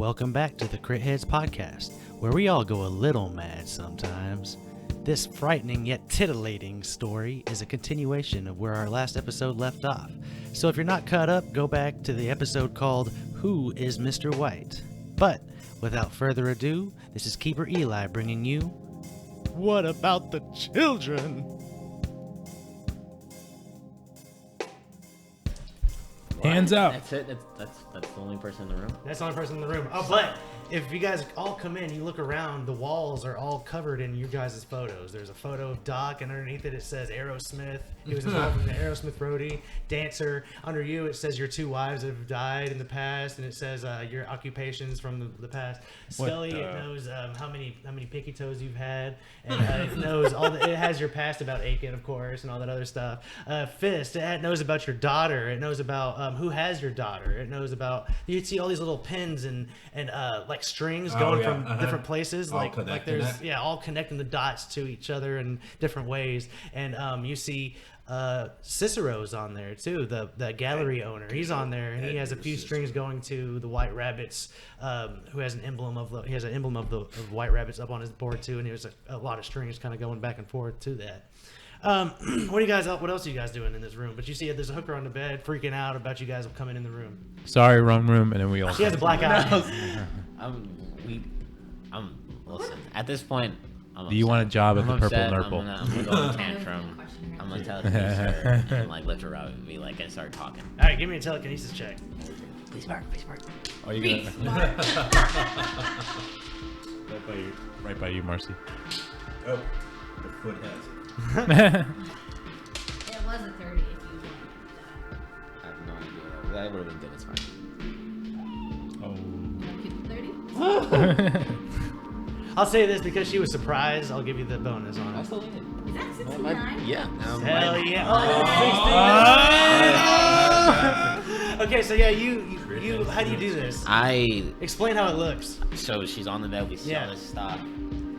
Welcome back to the Crit Heads Podcast, where we all go a little mad sometimes. This frightening yet titillating story is a continuation of where our last episode left off. So if you're not caught up, go back to the episode called Who is Mr. White? But without further ado, this is Keeper Eli bringing you What About the Children? Hands up. That's it. That's the only person in the room. That's the only person in the room. Oh, but if you guys all come in, you look around, the walls are all covered in you guys' photos. There's a photo of Doc, and underneath it says Aerosmith. He was involved in the Aerosmith roadie. Dancer. Under you, it says your 2 wives that have died in the past, and it says your occupations from the past. Scully, it knows how many picky toes you've had, and it knows all the. It has your past about Aiken, of course, and all that other stuff. Fist, it knows about your daughter. It knows about who has your daughter. It knows about. You see all these little pins and like strings going from different places, like there's all connecting the dots to each other in different ways, and you see Cicero's on there too, the gallery owner. He's on there, and he has a few strings going to the White Rabbits, who has an emblem of the White Rabbits up on his board too, and there's a lot of strings kind of going back and forth to that. What else are you guys doing in this room? But you see there's a hooker on the bed freaking out about you guys coming in the room. Sorry, wrong room, and then we all. She has a black eye. Listen. At this point, Do you want a job at the Purple Nurple? I'm gonna go on tantrum. I'm gonna telekinesis her and like lift her up and be like, and start talking. All right, give me a telekinesis check. Please bark. Oh, you got right by you, Marcy. Oh, the foot has it. It was a 30 if you wanted to do that. I have no idea. That would have been good. It's fine. Oh. Keep it 30? I'll say this because she was surprised. I'll give you the bonus on it. Is that 69? Yeah. Hell yeah! Oh, okay, so yeah, you. How do you do this? Explain how it looks. So she's on the bed. We see all this stuff.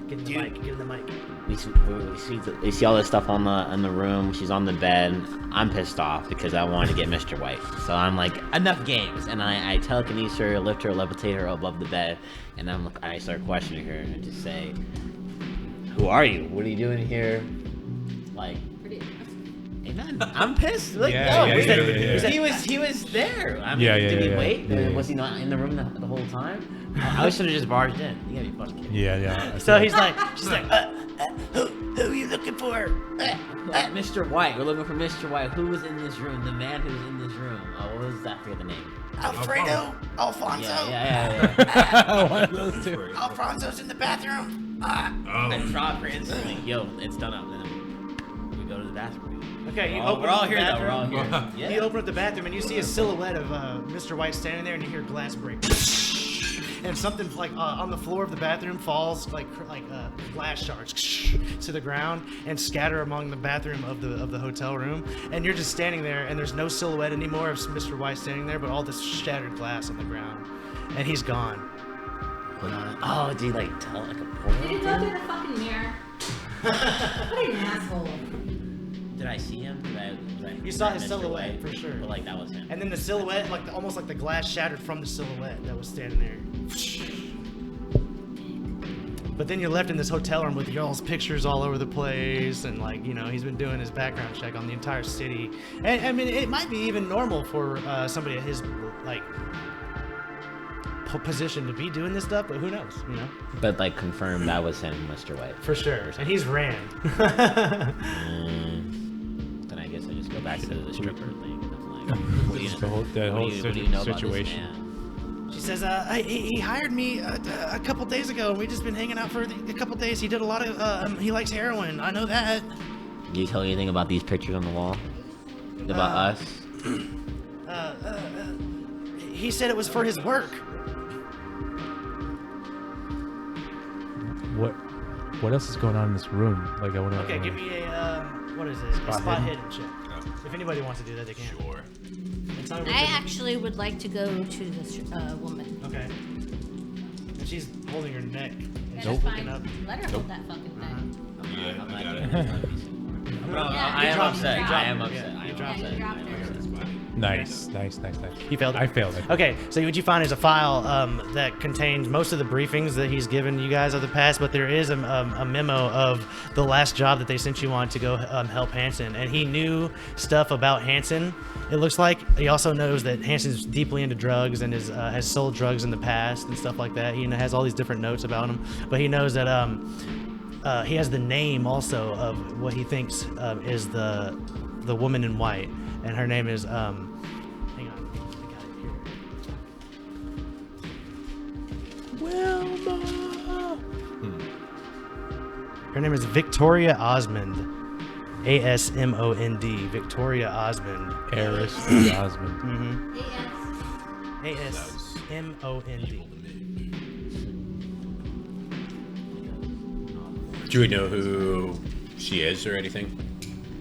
Get in the mic. Get in the mic. We see all this stuff in the room. She's on the bed. I'm pissed off because I wanted to get Mr. White. So I'm like, enough games. And I telekinesis her, lift her, levitate her above the bed. And I start questioning her and just say, who are you? What are you doing here? Like, amen. I'm pissed. Like, he was there. I mean, did he wait? Was he not in the room the whole time? I should have just barged in. You gotta be fucking kidding. Yeah. So she's like, who are you looking for? Mr. White. We're looking for Mr. White. Who was in this room? The man who was in this room. Oh, what was that? I forget the name. Alfredo. Alfonso. Yeah. One of those two. Alfonso's in the bathroom. I drop her instantly. Yo, it's done up. Then we go to the bathroom. Okay, We're all here though. We're all here. Yeah. You open up the bathroom and you see a silhouette of Mr. White standing there, and you hear glass break. And something like on the floor of the bathroom falls like glass shards to the ground and scatter among the bathroom of the hotel room. And you're just standing there, and there's no silhouette anymore of Mr. White standing there, but all this shattered glass on the ground, and he's gone. Oh, do you like tell like a portal? Did you go through the fucking mirror? What an asshole. Did I see him? You saw his silhouette for sure. But like that was him. And then the silhouette, almost like the glass shattered from the silhouette that was standing there. But then you're left in this hotel room with y'all's pictures all over the place, and he's been doing his background check on the entire city. And I mean, it might be even normal for somebody at his position to be doing this stuff, but who knows? But confirm that was him, Mr. White. For sure, and he's ran. Then I guess I just go back to the stripper thing. I'm like, what do you know about this man? She says, he hired me a couple days ago, and we've just been hanging out for a couple days. He did a lot of, he likes heroin. I know that. Did you tell you anything about these pictures on the wall? About us? He said it was for his work. What else is going on in this room? I want to. Okay, give me a, what is this? A spot hidden check. If anybody wants to do that, they can. Sure. I actually would like to go to this woman. Okay. And she's holding her neck. And That's she's fine. looking up. Let her hold that fucking thing. Yeah, I got it. I am upset. I am upset. You dropped it. Yeah, you dropped it. Nice. You failed it? I failed it. Okay, so what you find is a file that contains most of the briefings that he's given you guys of the past, but there is a memo of the last job that they sent you on to go help Hanson, and he knew stuff about Hanson. It looks like he also knows that Hanson's deeply into drugs and has sold drugs in the past and stuff like that. He has all these different notes about him, but he knows that he has the name also of what he thinks is the woman in white, and her name is hang on, I got it here. Wilma. Her name is Victoria Osmond. Asmond. Victoria Osmond. Eris Osmond. Mm-hmm. AS. Asmond. Do we know who she is or anything?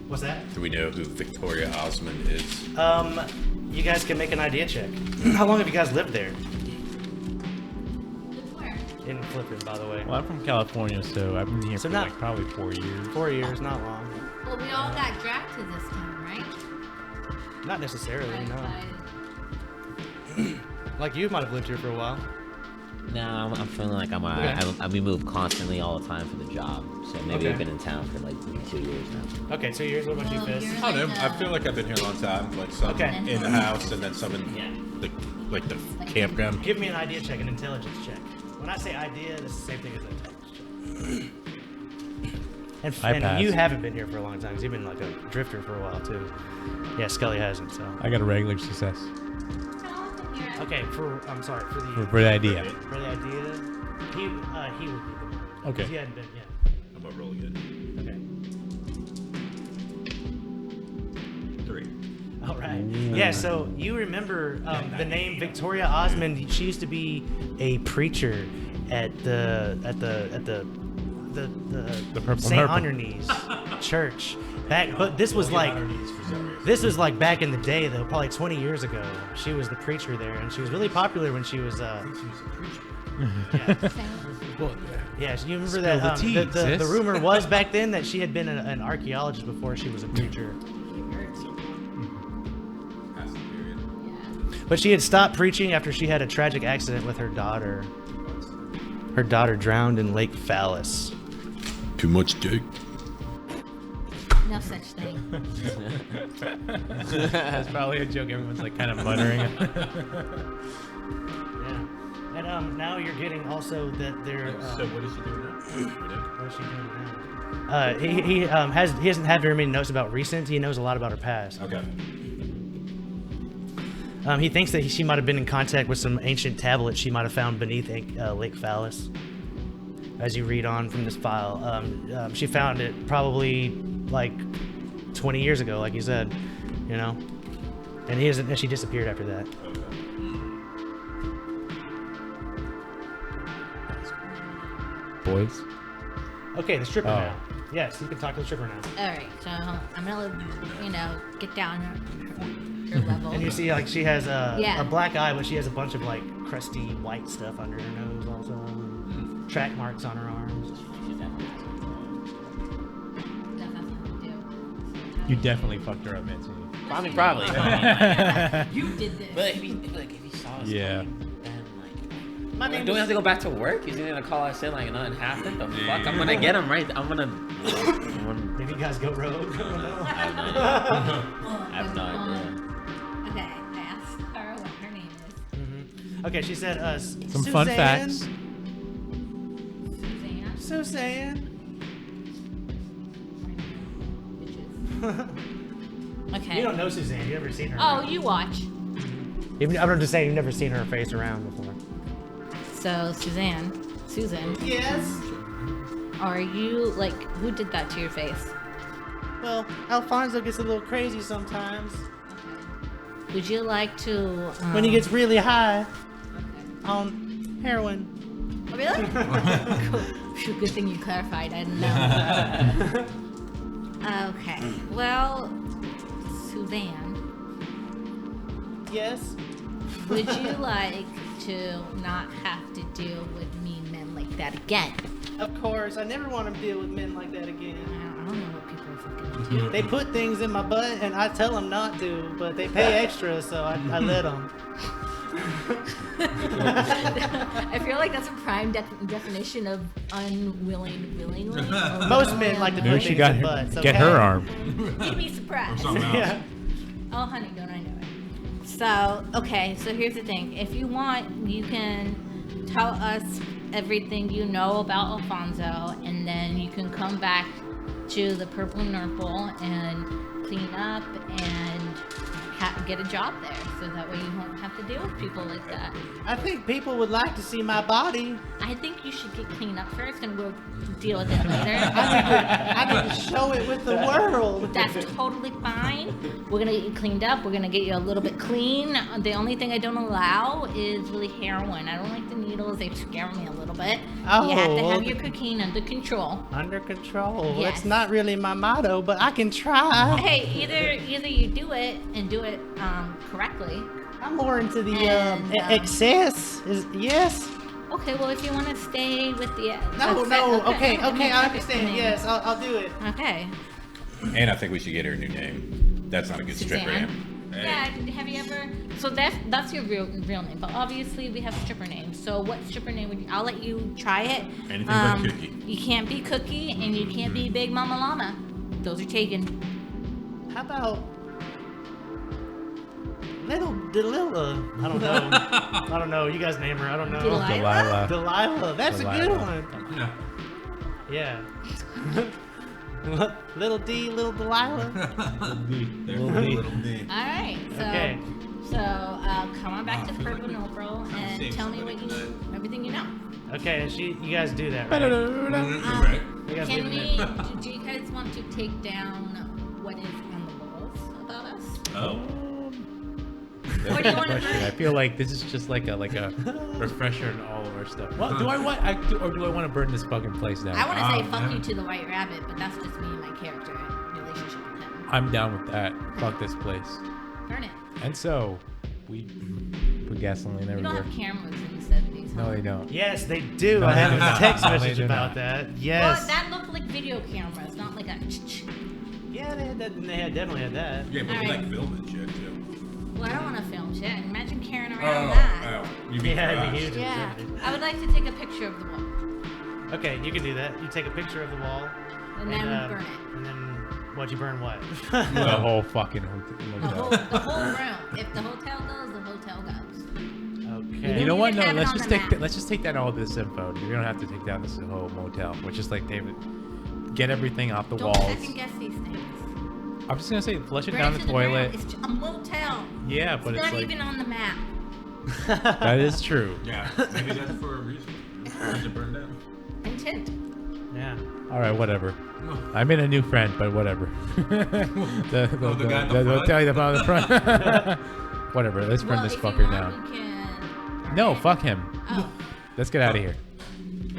What's that? Do we know who Victoria Osmond is? You guys can make an idea check. How long have you guys lived there? Where? In Flippin, by the way. Well, I'm from California, so I've been here So for not- like probably 4 years. 4 years, not long. Well, we all got drafted this time, right? Not necessarily, Right, no. by- Like you might have lived here for a while. No, I'm feeling like we move constantly all the time for the job. So maybe Okay. we've been in town for like 2 years now. Okay, 2 years. What about you, Well, Fizz? you're I don't know. like, I feel like I've been here a long time. Like some Okay. in the house and then some in the campground. Give me an idea check, an intelligence check. When I say idea, it's the same thing as an intelligence check. And, I and pass. you haven't been here for a long time because you've been like a drifter for a while too. Yeah, Scully hasn't. So I got a regular success okay, I'm sorry for the for the idea. for the idea. He would be the one. Okay. He hadn't been yet. I'm gonna roll again. Okay. 3. All right. Yeah. So you remember the name Victoria Osmond? She used to be a preacher at the Purple Saint Purple. on Your Knees church. But this was like back in the day though, probably 20 years ago. She was the preacher there, and she was really popular when she was. Yeah. Well, Yeah, so you remember Spill that the tea, the sis. rumor was back then that she had been an archaeologist before she was a preacher. Past the period. But she had stopped preaching after she had a tragic accident with her daughter. Her daughter drowned in Lake Phallus. Too much dick. No such thing. that's probably a joke. Everyone's like kind of muttering. Yeah. And now you're getting also that they're. So what is she doing now? What is she doing now? He doesn't have very many notes about recent. He knows a lot about her past. Okay. He thinks that she might have been in contact with some ancient tablets she might have found beneath Lake Phallus. As you read on from this file, she found it probably like 20 years ago, like you said, you know. And she disappeared after that. Boys. Okay, the stripper Oh. now. Yes, you can talk to the stripper now. All right, so I'm gonna, get down her level. And you see, like, she has Yeah. a black eye, but she has a bunch of like crusty white stuff under her nose, also track marks on her arms. That has nothing to do. You definitely fucked her up, man. I mean, probably. You did this. But if he saw us Yeah. coming, then My like, name do we was- have to go back to work? He's gonna call us in like nothing happened. The fuck? I'm gonna get him right. I'm gonna. Maybe you guys go rogue. I don't know. I have no idea. Okay, I asked her what her name is. Okay, she said Some fun facts. Suzanne. Suzanne. Bitches. Okay. You don't know Suzanne. You've never seen her. Oh, you watch. I'm just saying you've never seen her face around before. So, Susan, Yes. are you, like, who did that to your face? Well, Alfonso gets a little crazy sometimes Okay. Would you like to, when he gets really high Okay. on heroin. Oh, really? Cool. Phew, good thing you clarified. I didn't know. Okay. Well, Suzanne, Yes. would you like to not have to deal with mean men like that again? Of course. I never want to deal with men like that again. I don't know what people are fucking They put things in my butt, and I tell them not to, but they pay extra, so I let them. I feel like that's a prime definition of unwilling willingly. Most men like to Maybe put she things got in her, butts. get okay? her arm. You'd be surprised. Something else. Yeah. Oh, honey, don't I know it? So, okay, so here's the thing. If you want, you can tell us everything you know about Alfonso, and then you can come back to the Purple Nurple and clean up and get a job there. So that way you won't have to deal with people like that. I think people would like to see my body. I think you should get cleaned up first, and we'll deal with it later. I need to show it with the world. That's totally fine. We're gonna get you cleaned up. We're gonna get you a little bit clean. The only thing I don't allow is really heroin. I don't like the needles. They scare me a little bit. You have to have your cocaine under control. Under control. Yes. That's not really my motto, but I can try. Hey, either you do it and do it correctly. I'm more into the And, excess. Yes. Okay, well if you want to stay with the No. Okay. I understand. Name. Yes, I'll do it. Okay. And I think we should get her a new name. That's not a good stripper Suzanne. name. Hey. Yeah, have you ever? So that's your real name, but obviously we have stripper names. So what stripper name would you? I'll let you try it. Anything but Cookie. You can't be Cookie, and you can't be Big Mama Llama. Those are taken. How about Little Delilah? I don't know. I don't know. You guys name her. I don't know. Delilah? Delilah. That's a good Delilah. one. Yeah. Little D, Little Delilah. Little D. All right. So Okay. come on back to Purple Nopro and tell me what you know, everything you know. Okay, and you guys do that, right? Right. You guys Can leave we? it Do you guys want to take down what is on the walls about us? Oh. Or do you want to? Question. I feel like this is just like a refresher in all of our stuff. What do I want? Or do I want to burn this fucking place down? I want to say fuck yeah. you to the White Rabbit, but that's just me and my character relationship with him. I'm down with that. Fuck this place. Burn it. And so we put gasoline We don't everywhere. have cameras in the 70s. No, they don't. Yes, they do. No, I they have do a not. text No, they message do about not. that. Well, Yes. that looked like video cameras, not like a. Yeah, they definitely had that. Yeah, but we Alright. like filming shit too. Well, I don't want to film shit. Imagine carrying Oh, around that. you'd be Yeah, it'd be surprised. huge. Yeah. I would like to take a picture of the wall Okay, you can do that. You take a picture of the wall. and then burn it. And then what? You burn what? The whole fucking The hotel. whole room. If the hotel goes, the hotel goes. Okay. You know what? even No, have it let's on just the take map. let's just take down all this info. You don't have to take down this whole motel. Which is like David, get everything off the Don't walls. second guess these things. I'm just gonna say flush it Burn down it the to ground. toilet. It's a motel. Yeah, but It's it's not like even on the map. that is true. Yeah, maybe that's for a reason. To burn down. Intent. Yeah. All right, whatever. I made a new friend, but whatever. the guy in the front? tell you about the front. Whatever. Let's burn Well, this if you fucker want, down. we can. No, fuck him. Oh. Let's get out of here.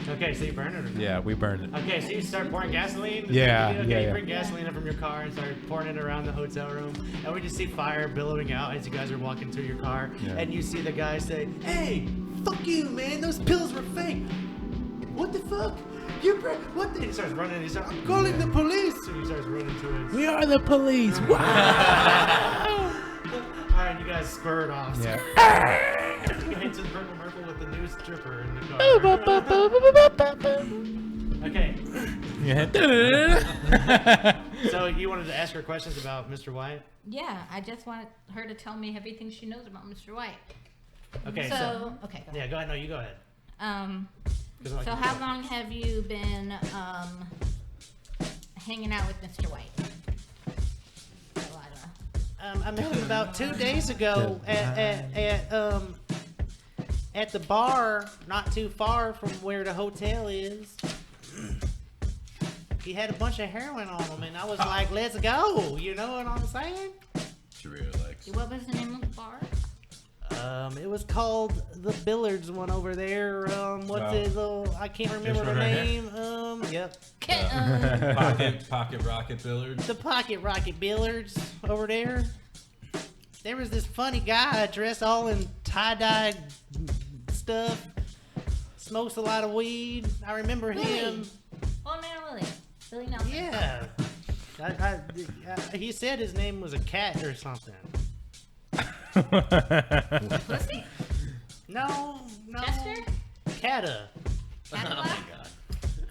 Okay, so you burn it or not? Yeah, we burned it. Okay, so you start pouring gasoline? Is that Yeah, what you do? Okay, yeah, you yeah. bring gasoline up from your car and start pouring it around the hotel room. And we just see fire billowing out as you guys are walking through your car. Yeah. And you see the guy say, "Hey, fuck you, man. Those pills were fake. What the fuck? What the?" He starts running. He starts, "I'm calling the police." And he starts running towards. We are the police. Wow. Alright, you guys spurred off. Yeah. You head to the Purple Murple with the new stripper in the car. Okay, Yeah. so you wanted to ask her questions about Mr. White? Yeah, I just wanted her to tell me everything she knows about Mr. White. Okay, So, okay, go yeah, go ahead. No, you go ahead. ahead. 'Cause I like So to how talk. long have you been hanging out with Mr. White? Delilah. I met him about 2 days ago at the bar, not too far from where the hotel is. He had a bunch of heroin on him, and I was like, "Let's go!" You know what I'm saying? She really likes. What was the name of the bar? It was called the Billards one over there. What's Oh. his little? I can't remember the one right name. Yep, Pocket Rocket Billards. the Pocket Rocket Billards over there. There was this funny guy dressed all in tie-dye stuff. Smokes a lot of weed. I remember him. Oh, no, Willie. Willie Nelson. Yeah. He said his name was a cat or something. Pussy? No. Chester? Cata. Cadillac?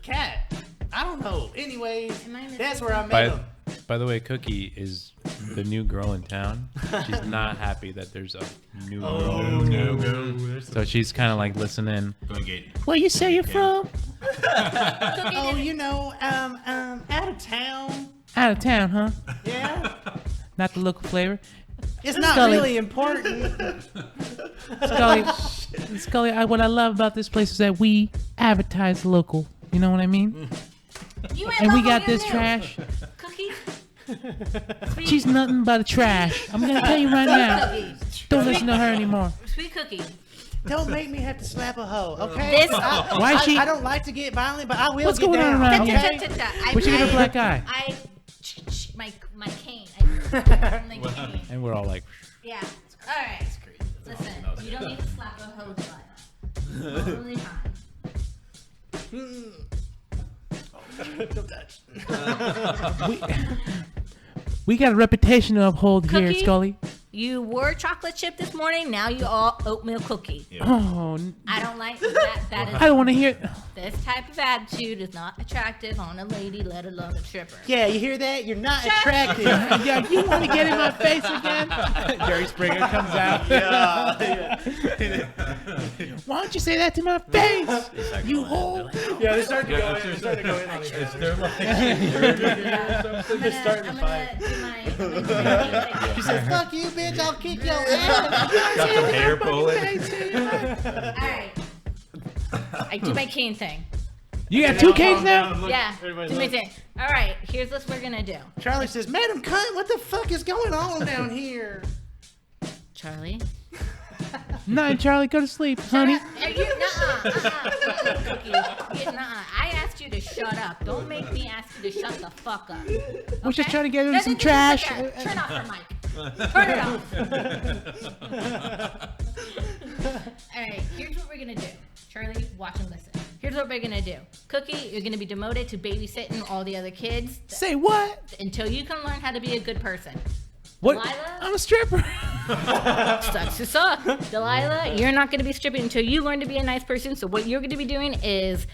Cat. I don't know. Anyways, Am I missing that's where I met him. By the way, Cookie is the new girl in town. She's not happy that there's a new girl. No. So she's kind of like listening. Going gate. Where you say you're from? Cookie Oh, did- you know, out of town. Out of town, huh? Yeah. Not the local flavor. It's not Scully. really important. Scully, what I love about this place is that we advertise local. You know what I mean? You ain't And we local, got you this knew. trash. Cookie? She's nothing but a trash. I'm gonna tell you right now. Cookie. Don't listen to her anymore. Sweet Cookie. Don't make me have to slap a hoe, okay? This- Why is she? I don't like to get violent, but I will What's get going on down, around here? okay? What'd you get a black eye? My cane. My cane. And we're all like, Yeah. All right. Listen, you don't need to slap a hoe butt. Only time. we got a reputation to uphold here, Cookie? Scully. You were chocolate chip this morning. Now you all oatmeal cookie. Oh, I don't like that. That I don't is want to hear. this type of attitude is not attractive on a lady, let alone a stripper. Yeah, you hear that? You're not Shut attractive. Yeah, you want to get in my face again? Jerry Springer comes out. Why don't you say that to my face? You whole. Yeah, they're starting to go in. They're starting to go in on each Is other. there like I'm gonna do my She says, "Fuck you, bitch! I'll kick your ass." got some hair pulling? All right. I do my cane thing. You got two canes now? Yeah. Do everybody my look. thing. All right. Here's what we're gonna do. Charlie says, "Madam Cunt, what the fuck is going on down here?" Charlie. Night, Charlie. Go to sleep, honey. Cookie. Nuh-uh. I asked you to shut up. Don't make me ask you to shut the fuck up. We're just Okay? trying to get in No, some no, no, trash. Turn off the mic. Turn it off. All right. Here's what we're gonna do. Charlie, watch and listen. Here's what we're gonna do. Cookie, you're gonna be demoted to babysitting all the other kids Say what? until you can learn how to be a good person. What? Delilah? I'm a stripper. Sucks to suck. Delilah, you're not going to be stripping until you learn to be a nice person. So what you're going to be doing is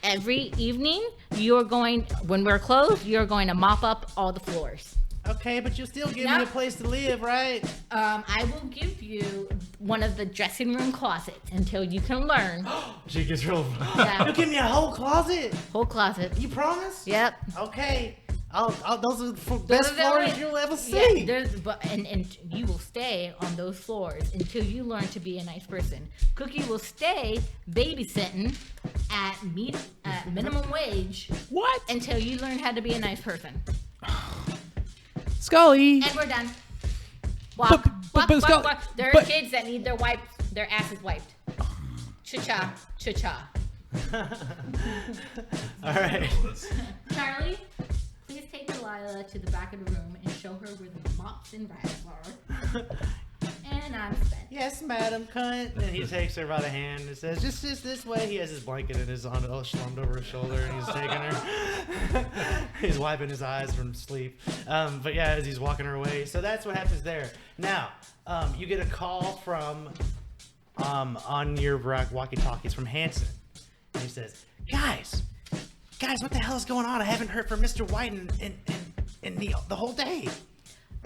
every evening, when we're closed, you're going to mop up all the floors. Okay, but you'll still give No. me a place to live, right? I will give you one of the dressing room closets until you can learn. She gets real. Yeah. You'll give me a whole closet. Whole closet. You promise? Yep. Okay. Those are the best are the floors only- you'll ever see. Yeah, and you will stay on those floors until you learn to be a nice person. Cookie will stay babysitting at minimum wage What? until you learn how to be a nice person. Scully. And we're done. Walk, but walk, Scully- walk. There are but- kids that need their asses wiped. Cha-cha, cha-cha. All right. Charlie, please take Delilah to the back of the room and show her where the mops and rags are. And I'm spent. Yes, Madam Cunt. And he takes her by the hand and says, just this way. He has his blanket and is on all slumped over his shoulder, and he's taking her. He's wiping his eyes from sleep. But yeah, as he's walking her away. So that's what happens there. Now, you get a call from on your walkie-talkies from Hanson, and he says, guys, what the hell is going on? I haven't heard from Mr. White in the whole day.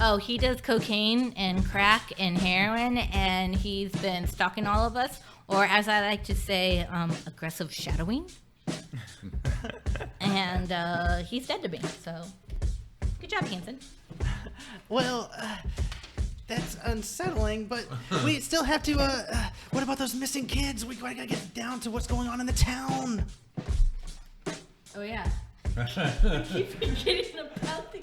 Oh, he does cocaine and crack and heroin, and he's been stalking all of us, or as I like to say, aggressive shadowing. And he's dead to me, so good job, Hanson. Well, that's unsettling, but we still have to, what about those missing kids? We gotta get down to what's going on in the town. Oh, yeah. Keep forgetting about the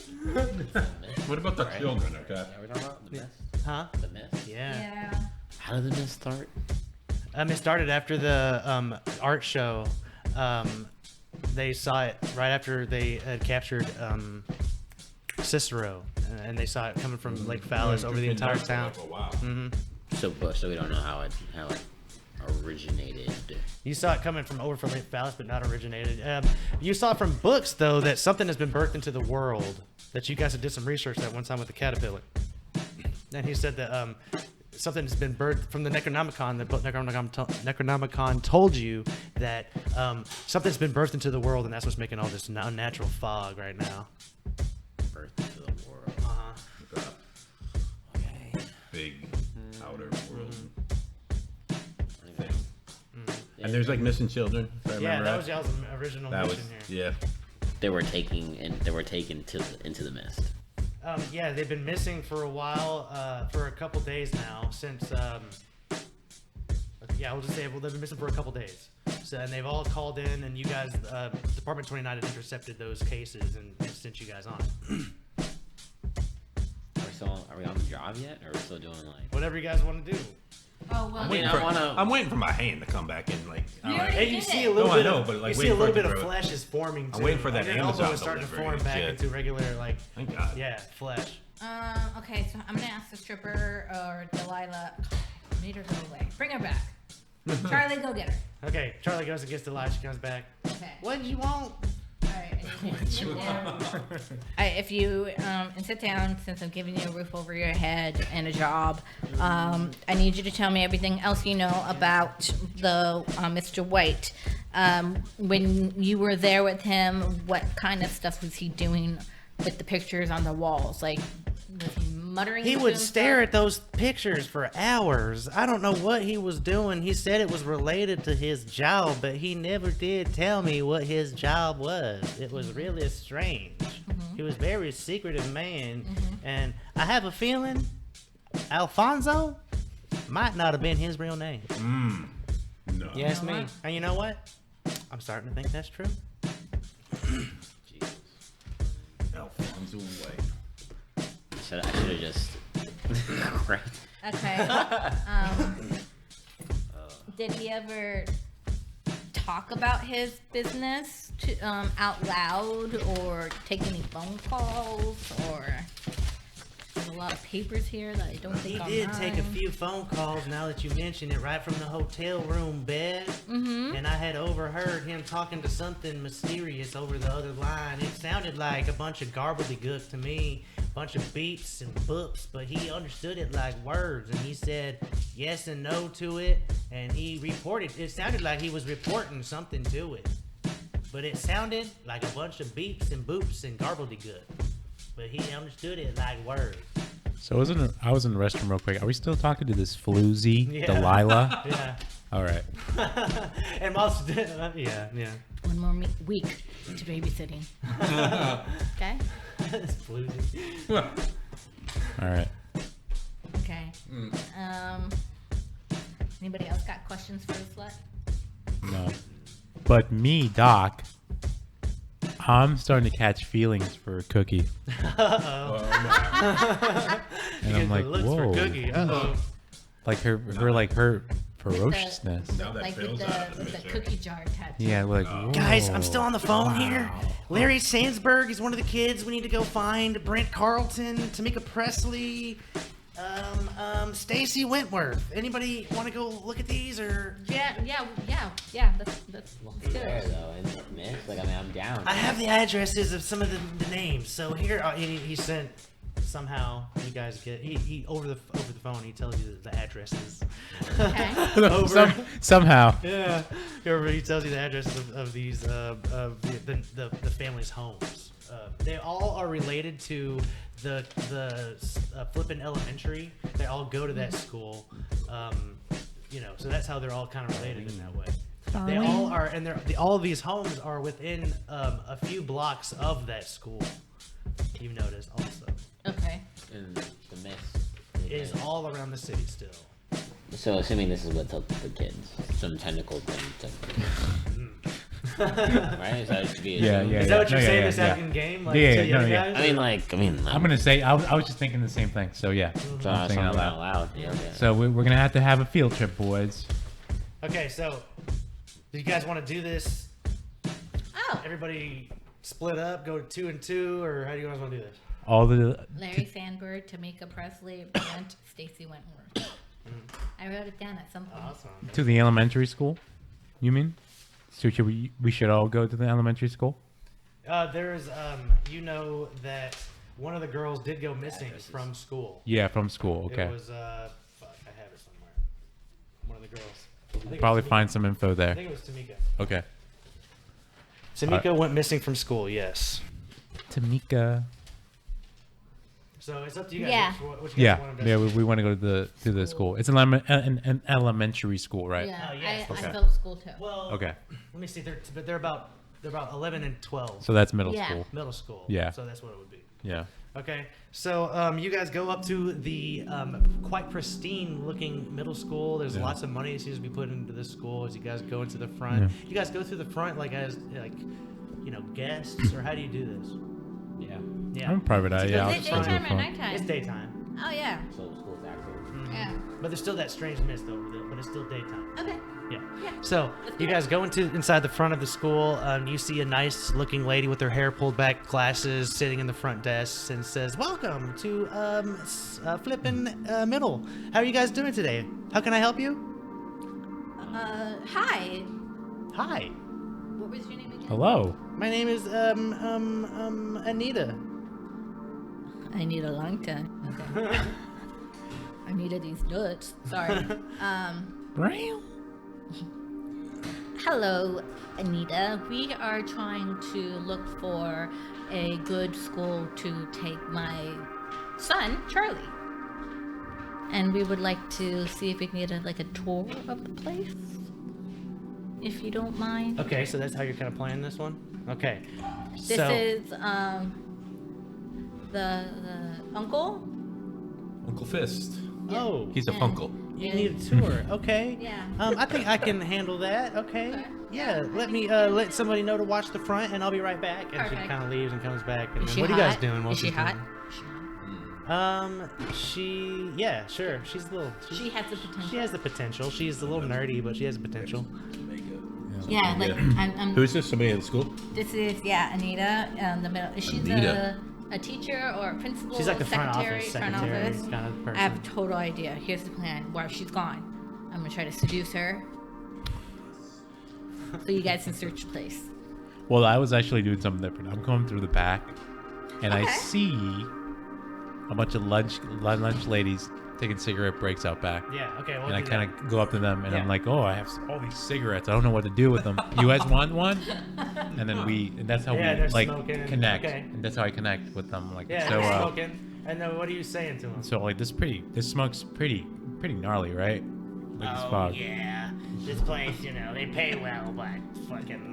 What about the children, okay? Are we talking about the mist? Huh? The mist? Yeah. Yeah. How did the mist start? It started after the art show. They saw it right after they had captured Cicero, and they saw it coming from Lake Fallas over the entire town. Oh, wow. So we don't know how it originated. You saw it coming from over from Phallus, but not originated. You saw from books, though, that something has been birthed into the world, that you guys did some research that one time with the caterpillar. And he said that something has been birthed from the Necronomicon. The book Necronomicon told you that something's been birthed into the world, and that's what's making all this unnatural fog right now. Birth into the world. Uh-huh. Okay. Big outer world thing. And there's like missing children. If I Yeah, remember that right. was y'all's original That was mission here. yeah. They were taken into the mist. Yeah, they've been missing for a while, for a couple days now, since, yeah, we'll just say, well, they've been missing for a couple days. So, and they've all called in, and you guys, Department 29 had intercepted those cases and sent you guys on it. Are we on the job yet, or are we still doing like? Whatever you guys want to do. Oh well. I'm I'm waiting for my hand to come back in. Like, You I'm already like, And you did see it. a little No, I bit know, of, but, like, you see waiting a for little it to bit of grow. flesh is forming too. I'm waiting for that Your Amazon elbow is starting to delivery form and back shit. into regular, like, thank God. yeah, flesh. Okay, so I'm gonna ask the stripper or Delilah. Made her go away. Bring her back. Charlie, go get her. Okay, Charlie goes and gets Delilah. She comes back. Okay. What did you want? Alright, if you and sit down, since I'm giving you a roof over your head and a job, I need you to tell me everything else you know about the Mr. White. When you were there with him, what kind of stuff was he doing with the pictures on the walls? Like, was he muttering? He to would himself? stare at those pictures for hours. I don't know what he was doing. He said it was related to his job, but he never did tell me what his job was. It was really strange. He was a very secretive man, and I have a feeling Alfonso might not have been his real name. No. You ask You know me. what? And you know what? I'm starting to think that's true. Jesus. Alfonso White. I should have just. Right. Okay. Did he ever talk about his business out loud, or take any phone calls, or there's a lot of papers here that I don't He think did I'm take a few phone calls now that you mention it, right from the hotel room bed. And I had overheard him talking to something mysterious over the other line. It sounded like a bunch of gobbledygook to me, a bunch of beeps and boops, but he understood it like words, and he said yes and no to it, and he reported. It sounded like he was reporting something to it, but it sounded like a bunch of beeps and boops and gobbledygook. But he understood it like words. So I was in the restroom real quick. Are we still talking to this floozy Yeah. Delilah? Yeah. All right. And most, yeah. one more week to babysitting. Okay. It's floozy. All right. Okay. Anybody else got questions for the slut? No. But me, Doc, I'm starting to catch feelings for Cookie. Oh, my. And I'm like, looks whoa. for Cookie. Uh-oh. Like her ferociousness. Now that Like with Phil's out of the the picture. cookie jar tattoo. Yeah, like, whoa. Guys, I'm still on the phone here. Larry Sandsberg is one of the kids we need to go find. Brent Carlton, Tamika Presley, Stacy Wentworth. Anybody want to go look at these or? Yeah. That's There good. though, in the mist. Like, I mean, I'm down. I have the addresses of some of the names. So here, he sent. Somehow you guys get he over the phone. He tells you the addresses. Okay. Over. Somehow. Yeah, he tells you the addresses of these of the family's homes. They all are related to the Flippin Elementary. They all go to that school. So that's how they're all kind of related in that way. They all are, and all of these homes are within a few blocks of that school. You've noticed also. Okay. In the mist. It is all around the city still. So, assuming this is what the kids, some tentacle thing to. Right? Is that to be Yeah, assumed? yeah. Is that what you're No, saying? yeah, The yeah. second game, like Yeah, to the yeah, other no, yeah. guys? I'm gonna say I was just thinking the same thing. So yeah. So, I'm saying something out out loud. loud. Yeah. So we're gonna have to have a field trip, boys. Okay, so do you guys want to do this? Oh, Everybody split up, go 2 and 2, or how do you guys want to do this? All the Larry Sandberg, Tamika Presley, Brent, Stacy Wentworth. I wrote it down at some point. Awesome. To the elementary school? You mean? So should we should all go to the elementary school? There's you know that one of the girls did go missing from school. Yeah, from school. Okay. It was fuck, I have it somewhere. One of the girls. I think it was Probably Tamika. find some info I there. think it was Tamika. Okay. Tamika went missing from school. Yes. Tamika. So it's up to you guys. Yeah. Which you guys Yeah, want to yeah. We want to go to the school. It's an elementary school, right? Yeah, Oh, yes. I Okay. felt school too. Well, Okay. let me see. They're about 11 and 12. So that's middle Yeah. school. Middle school. Yeah. So that's what it would be. Yeah. Okay, so you guys go up to the quite pristine-looking middle school. There's Yeah. lots of money that seems to be put into this school as you guys go into the front. Yeah. You guys go through the front as guests, or how do you do this? Yeah. Yeah, I'm private eye. Is it Yeah. I'll Is it just go to the daytime or front. nighttime? it's daytime, Oh yeah. So the school's active. Yeah. but there's still that strange mist over there. But it's still daytime. Okay. Yeah. Yeah. So you guys go inside the front of the school. You see a nice-looking lady with her hair pulled back, glasses, sitting in the front desk, and says, "Welcome to Flippin' Middle. How are you guys doing today? How can I help you?" Hi. Hi, What was your name again? Hello. my name is Anita. I need a long time. Okay. I needed these nuts. Sorry. Hello, Anita. We are trying to look for a good school to take my son, Charlie. And we would like to see if we can get a tour of the place. If you don't mind. Okay, so that's how you're kind of playing this one. Okay. This so is the uncle. Uncle Fist. oh, He's a Yeah. funkle. you need a tour. Okay. Yeah. I think I can handle that. Okay. Okay. Yeah. Let me let somebody know to watch the front, and I'll be right back. And she Perfect. kind of leaves and comes back. And Is then, she what hot? are you guys doing? while Is she she's hot? doing- Is she hot? Yeah, sure. She's a little. She has the potential. She has the potential. She's a little nerdy, but she has the potential. Yeah, like Yeah. I'm Who is this? Somebody in the school? this is Anita in the middle. She's Anita. a teacher or a principal. She's like the front secretary, office front secretary office. kind of person. I have a total idea. Here's the plan. While she's gone, I'm gonna try to seduce her. So you guys can search the place. Well, I was actually doing something different. I'm going through the back, and I Okay. see a bunch of lunch ladies taking cigarette breaks out back. Yeah. Okay. We'll And I do kind of go up to them, and Yeah. I'm like, "Oh, I have all these cigarettes. I don't know what to do with them. You guys want one?" And then and that's how Yeah, we they're like smoking. connect. Okay. And that's how I connect with them. Like, Yeah. so, they're smoking. And then what are you saying to him? so like this smoke's pretty gnarly, right? Like this fog. Yeah, this place, they pay well, but fucking,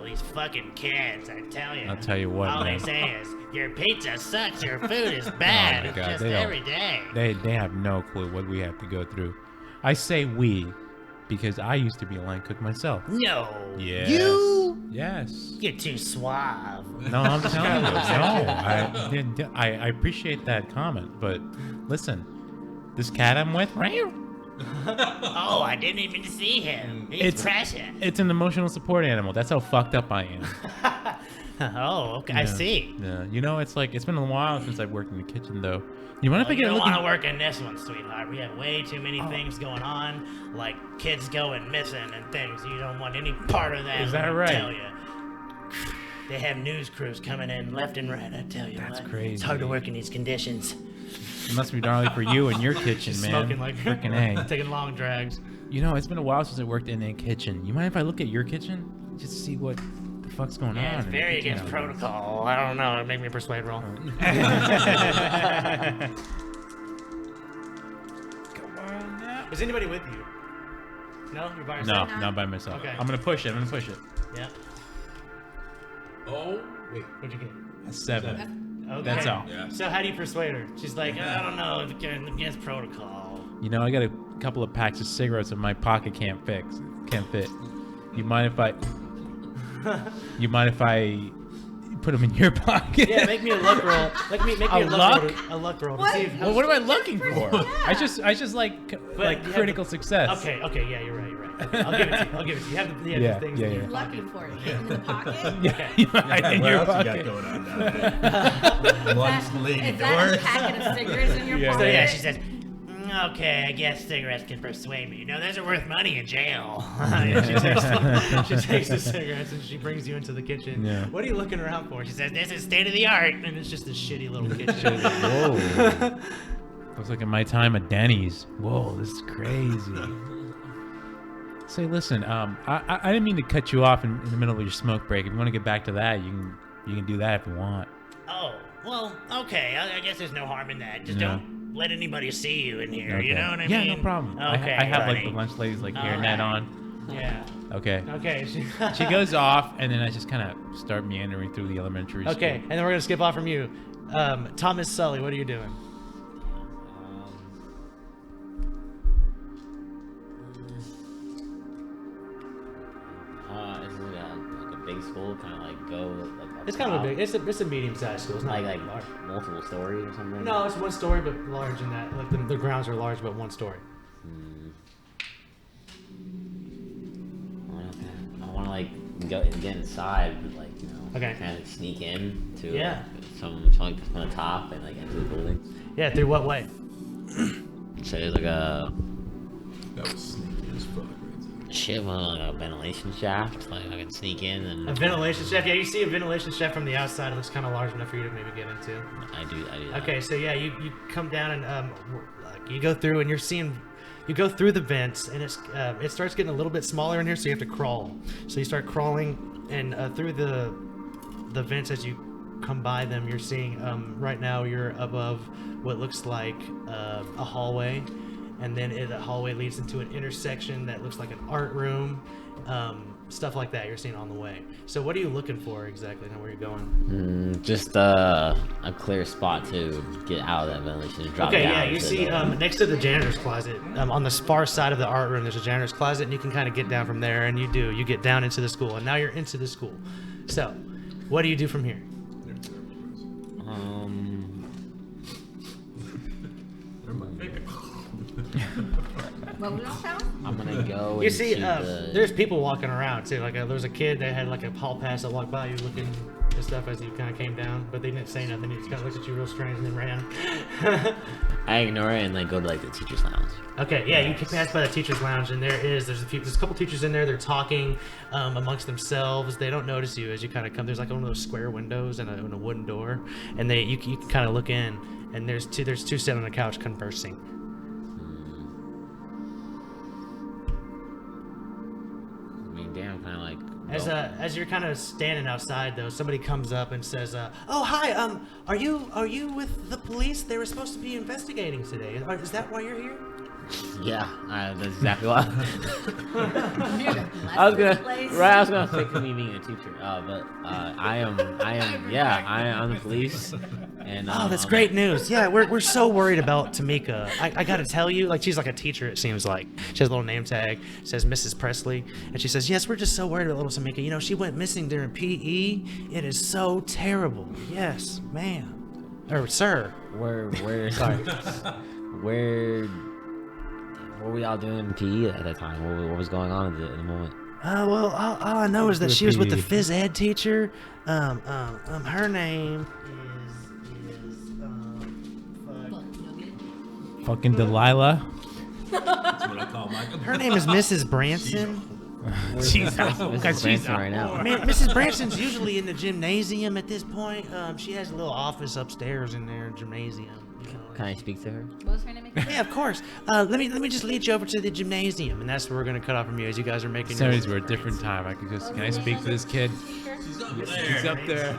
these fucking kids, I tell you. I'll tell you what, All man. they say is, your pizza sucks, your food is bad. my It's God, just they don't- every day. They have no clue what we have to go through. I say we because I used to be a line cook myself. No. Yes. You? Yes. You're too suave. No, I'm telling you. No, I appreciate that comment, but listen, this cat I'm with, right? Oh, I didn't even see him. He's It's- precious. It's an emotional support animal. That's how fucked up I am. Oh, okay, I Yeah. see. Yeah. It's been a while since I've worked in the kitchen, though. You mind if I You get a don't look? want to work in this one, sweetheart. We have way too many things going on, like kids going missing and things. You don't want any part of that. Is that let me right? Tell you. They have news crews coming in left and right. I tell you, That's what. crazy. It's hard to work in these conditions. It must be gnarly for you and your kitchen, She's man. smoking like Freaking A. taking long drags. It's been a while since I worked in a kitchen. You mind if I look at your kitchen? Just to see what the fuck's going on? Yeah, it's in the very kitchen against nowadays? protocol. I don't know. Make me a persuade roll. Is anybody with you? No, you're by No, yourself. not by myself. Okay. I'm gonna push it. Yeah. Oh, wait. What'd you get? A 7. Okay. That's all. Yeah. So how do you persuade her? She's like, I don't know. It's against protocol. I got a couple of packs of cigarettes in my pocket can't fit. You mind if I? You mind if I put them in your pocket? yeah, make me a luck roll. Make me A a luck roll. A luck roll to see if. Well, what am I looking for? I just like you have critical success. Okay, yeah, you're right. Okay, I'll give it to you. You have the Yeah, things yeah, in your yeah. pocket. Looking for it. In the pocket. Yeah, in What your else you got pocket. going on down there? Lunch lady Is that a doors. packet of cigarettes in your Yeah. pocket? So yeah, she says, Okay, I guess cigarettes can persuade me. You know, those are worth money in jail. She takes the cigarettes and she brings you into the kitchen. Yeah. What are you looking around for? She says, this is state of the art. And it's just this shitty little kitchen. Whoa. Looks like in my time at Denny's. Whoa, this is crazy. Say, listen, I didn't mean to cut you off in the middle of your smoke break. If you want to get back to that, you can do that if you want. Oh, well, okay. I guess there's no harm in that. Just No. don't let anybody see you in here. Okay. You know what I yeah, mean? no problem. Okay, I have like buddy. the lunch ladies like hairnet Alright. on. Yeah. Okay. Okay. She goes off, and then I just kind of start meandering through the elementary school. Okay, and then we're gonna skip off from you. Thomas Sully, what are you doing? Is it like a big school? Kind of like go like up It's kind of a top? big. It's a medium-sized school. It's not like large. multiple stories or something. No, it's one story, but large in that. Like the grounds are large, but one story. I want to like go and get inside, but like Okay. kind of sneak in to Yeah. some like from the top and like into the building. Yeah, through what way? So there's like a That was sneaky as fuck. like a ventilation shaft. Like I can sneak in and A ventilation shaft. Yeah, you see a ventilation shaft from the outside. It looks kind of large enough for you to maybe get into. I do that. Okay, so yeah, you come down and like you go through and you're seeing, you go through the vents and it starts getting a little bit smaller in here, so you have to crawl. So you start crawling and through the vents as you come by them, you're seeing right now you're above what looks like a hallway, and then the hallway leads into an intersection that looks like an art room. Stuff like that you're seeing on the way. So what are you looking for exactly and where you're going? just a clear spot to get out of that ventilation. Drop Okay, down yeah, you to see the- next to the janitor's closet, on the far side of the art room, there's a janitor's closet, and you can kind of get down from there, and you get down into the school, and now you're into the school. So, what do you do from here? What was that? I'm gonna go. You see, into the- there's people walking around too. Like there was a kid that had like a hall pass that walked by you looking and stuff as you kind of came down, but they didn't say nothing. He just kind of looked at you real strange and then ran. I ignore it and like go to like the teacher's lounge. Okay, yeah, you can pass by the teacher's lounge, and there's a couple teachers in there. They're talking amongst themselves. They don't notice you as you kind of come. There's like one of those square windows and a wooden door, and you can kind of look in, and there's two sitting on the couch conversing. I mean, damn, kind of like. As you're kind of standing outside though, somebody comes up and says, "Oh hi, are you with the police? They were supposed to be investigating today. Is that why you're here?" Yeah, that's exactly what. I was gonna say me being a teacher, but I'm the police, and Oh, that's great news. Yeah, we're so worried about Tamika. I gotta tell you, like she's like a teacher, it seems like. She has a little name tag, says Mrs. Presley, and she says, yes, we're just so worried about little Tamika. You know, she went missing during PE. It is so terrible. Yes, ma'am. Or sir. Where Sorry. where what were we all doing in PE at that time? What was going on at the moment? Well, all I know is that With she was with the PE. phys ed teacher. Her name is Fucking Delilah. That's what I call my. her name is Mrs. Branson. Jesus. Mrs. Branson right now. Man, Mrs. Branson's usually in the gymnasium at this point. She has a little office upstairs in their gymnasium. You know, Can I speak to her? What was her name again? yeah, of course. Let me just lead you over to the gymnasium, and that's where we're gonna cut off from you as you guys are making. your- Sorry, we're a different time. Can I speak to this kid? He's up there.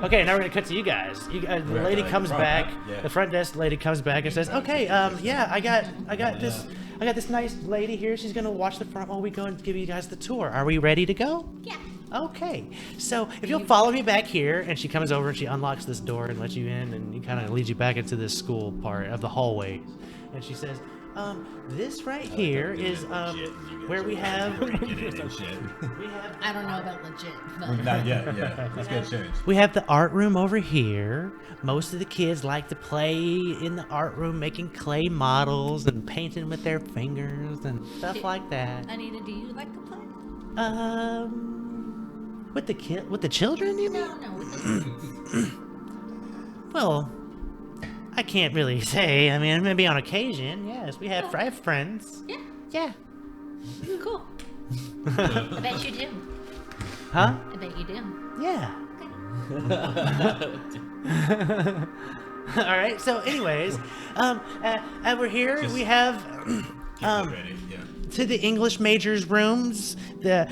Okay, now we're gonna cut to you guys. The lady comes back. yeah. The front desk lady comes back and says, "Okay, yeah, I got this nice lady here. She's gonna watch the front while we go and give you guys the tour. Are we ready to go?" Yeah. Okay, so if you'll follow me back here, and she comes over and she unlocks this door and lets you in, and he kind of leads you back into this school part of the hallway, and she says, this right here is where we have I don't know about legit, but Not yet, yeah. Let's get changed. we have the art room over here. Most of the kids like to play in the art room, making clay models and painting with their fingers and stuff like that. Anita, do you like to play? With the children, you mean? No, with the Well, I I can't really say. I mean, maybe on occasion. Yes, I have friends. Yeah. Yeah. Cool. I bet you do. Huh? I bet you do. Yeah. All right. So, anyways, we're here. We have Ready? Yeah. to the English majors rooms, the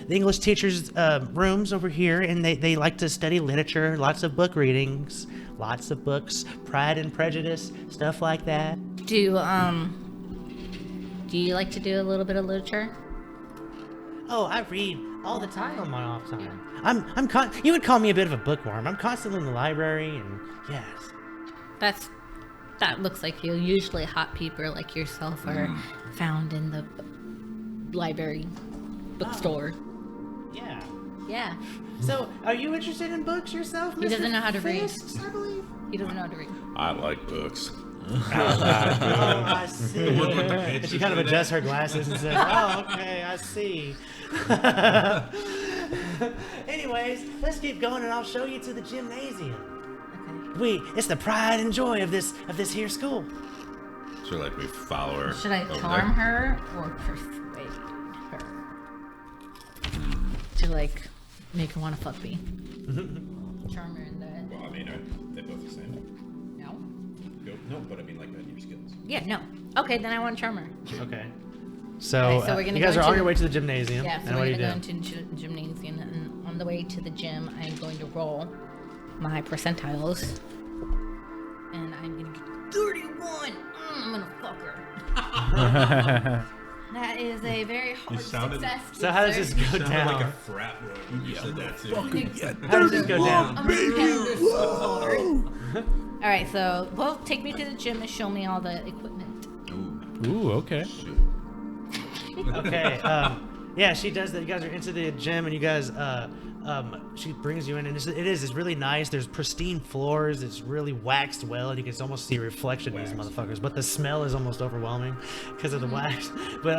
English teachers' rooms over here, and they like to study literature, lots of book readings, lots of books, Pride and Prejudice, stuff like that. Do you like to do a little bit of literature? Oh, I read all the time on my off time. You would call me a bit of a bookworm. I'm constantly in the library, and yes. That looks like you. Usually hot people like yourself are found in the library bookstore. Yeah. Yeah. So, are you interested in books yourself, Mr. He doesn't know how to read. Fisk, I believe? He doesn't know how to read. I like books. Oh, I see. one with the And she pictures kind of in it. adjusts her glasses and says, "Oh, okay, I see." Anyways, let's keep going, and I'll show you to the gymnasium. Okay. It's the pride and joy of this here school. So like we follow her. Should I over charm there. her or persuade her to like make her want to fuck me? Charm her in the Well, I mean, are they both the same? no. No, but I mean like your skills. Yeah, no. Okay, then I want to charm her. Okay. So, Okay, so we're gonna you guys go are on into your the- way to the gymnasium. Yeah, so and what we're do you gonna do? go into gymnasium, and on the way to the gym, I'm going to roll my percentiles, and I'm gonna get 31. I'm gonna fuck her. That is a very hard sounded- success. So how does this go Sounded down? like a frat boy when you said that too. How does this go down? I'm gonna pound her so hard. All right, so well, take me to the gym and show me all the equipment. Ooh, okay. Okay. Yeah, she does that. You guys are into the gym, and you guys, she brings you in, and it's really nice. There's pristine floors. It's really waxed well, and you can almost see a reflection of these motherfuckers. But the smell is almost overwhelming because of the wax. But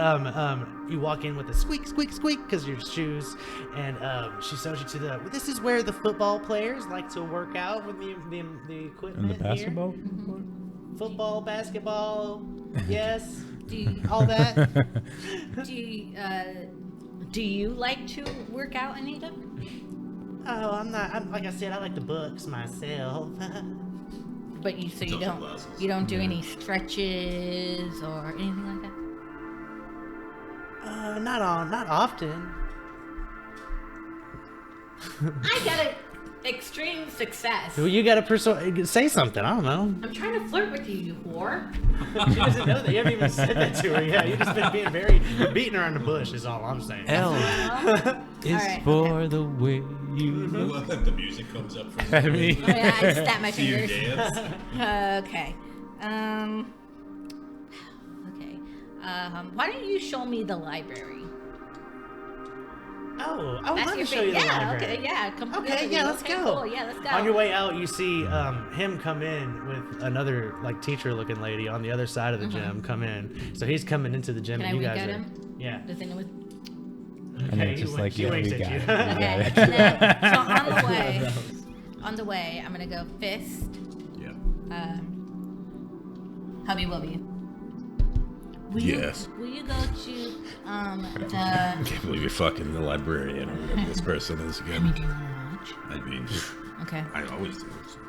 you walk in with a squeak, squeak, squeak because your shoes, and she shows you to the. This is where the football players like to work out with the equipment. And the basketball? Here. Football, basketball, yes, Do you, all that. do you like to work out, Anita? Oh, I'm like I said, I like the books myself. But you don't do any stretches or anything like that? Not often. I got an extreme success. Well, you gotta say something. I don't know. I'm trying to flirt with you, you whore. She doesn't know that. You haven't even said that to her yet. You've just been being beating around the bush. Is all I'm saying. L is Alright, for the way you Well, the music comes up from at me. Oh, yeah, I snap my Do you fingers. dance? Okay. Okay. Why don't you show me the library? Oh, I would That's love your to show you the yeah, library. okay, yeah, come Okay, together. yeah, let's Okay, go. Cool. Yeah, let's go. On your way out, you see him come in with another like teacher-looking lady on the other side of the gym. Come in, so he's coming into the gym, Can and I you wink guys at are. him? Yeah. Does anyone? And then just like, she yeah, winks we at got you. it. Okay. and then, so on the way, I'm gonna go fist. Yeah. Hubby Wubby. Will Yes. You, will you go to the? Can't believe you're fucking the librarian or whatever this person is I again. mean, do you want to watch? I mean, Okay. I always do.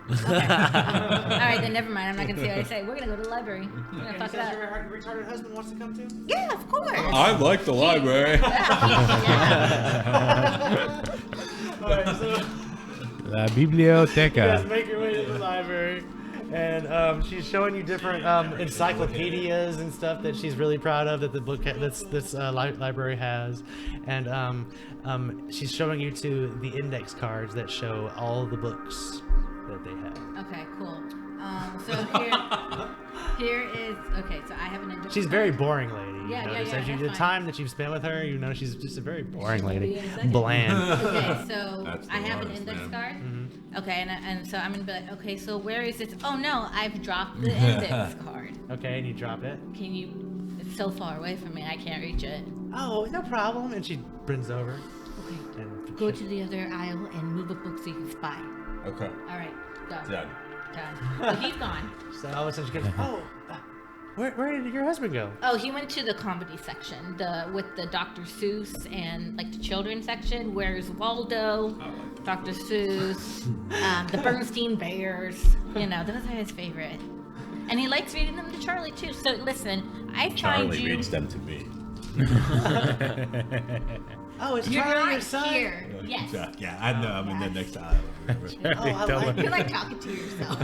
All right, then never mind. I'm not gonna say what I say. We're gonna go to the library. We're gonna fuck it up. Your retarded husband wants to come too. Yeah, of course. I like the library. Alright, so La you guys biblioteca. make your way to the library, and she's showing you different encyclopedias and stuff that she's really proud of that the book this library has, and she's showing you to the index cards that show all the books that they have. Okay, cool. So here is okay. So I have an index. She's a very boring lady. You Yeah, yeah, notice. yeah, As you, that's the fine. time that you've spent with her, you know she's just a very boring She'll be lady, in a second. bland. Okay, so That's the I have an hardest, index man. card. Mm-hmm. Okay, and so I'm gonna be like, okay, so where is this? Oh no, I've dropped the index card. Okay, and you drop it. Can you? It's so far away from me, I can't reach it. Oh, no problem. And she bends over. Okay. And Go to the other aisle and move a book so you can spy. Okay. All right, go. Done. So he's gone. So all of a sudden she goes, oh, where did your husband go? Oh, he went to the comedy section, with the Dr. Seuss and like the children's section. Where's Waldo? Dr. Seuss, the Bernstein Bears. You know, those are his favorite. And he likes reading them to Charlie too. So listen, I find Charlie you. reads them to me. Oh, it's You're Charlie, not your son. here. Yes. Yeah, I know. I'm in the next aisle. Oh, I like You're like talking to yourself.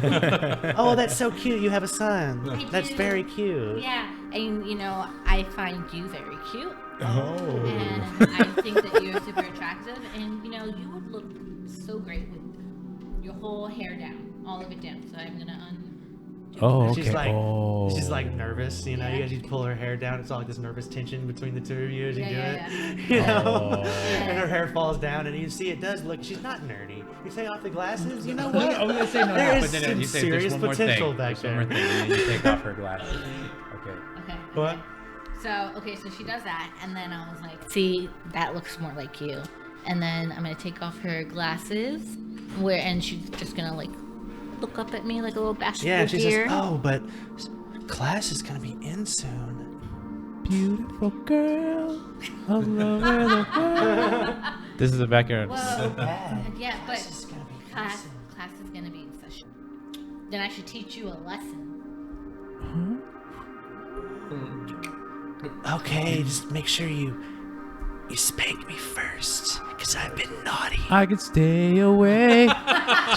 Oh, that's so cute. You have a son. I That's do. very cute. Yeah, and you know, I find you very cute. Oh. And I think that you're super attractive, and you know, you would look so great with your whole hair down, all of it down. So I'm gonna Oh, And okay. She's like nervous, you know. Yeah. You guys pull her hair down. It's all like this nervous tension between the two of you as you Yeah, do yeah, it. You know, Oh. and her hair falls down, and you see it does look. She's not nerdy. You take off the glasses. You know what? I was gonna say no, There but is then some you say serious there's one more potential thing. back There's one more there. thing, and then you take off her glasses. Okay. Okay. What? So she does that, and then I was like, see, that looks more like you. And then I'm gonna take off her glasses, and she's just gonna like look up at me like a little bashful Yeah, and she says, deer. "Oh, but class is gonna be in soon." Beautiful girl, all over the world. This is the backyard. Whoa. Bad. Yeah, but Class is gonna be in class soon. is gonna be in session. Then I should teach you a lesson. Okay, just make sure you spank me first, cause I've been naughty. I could stay away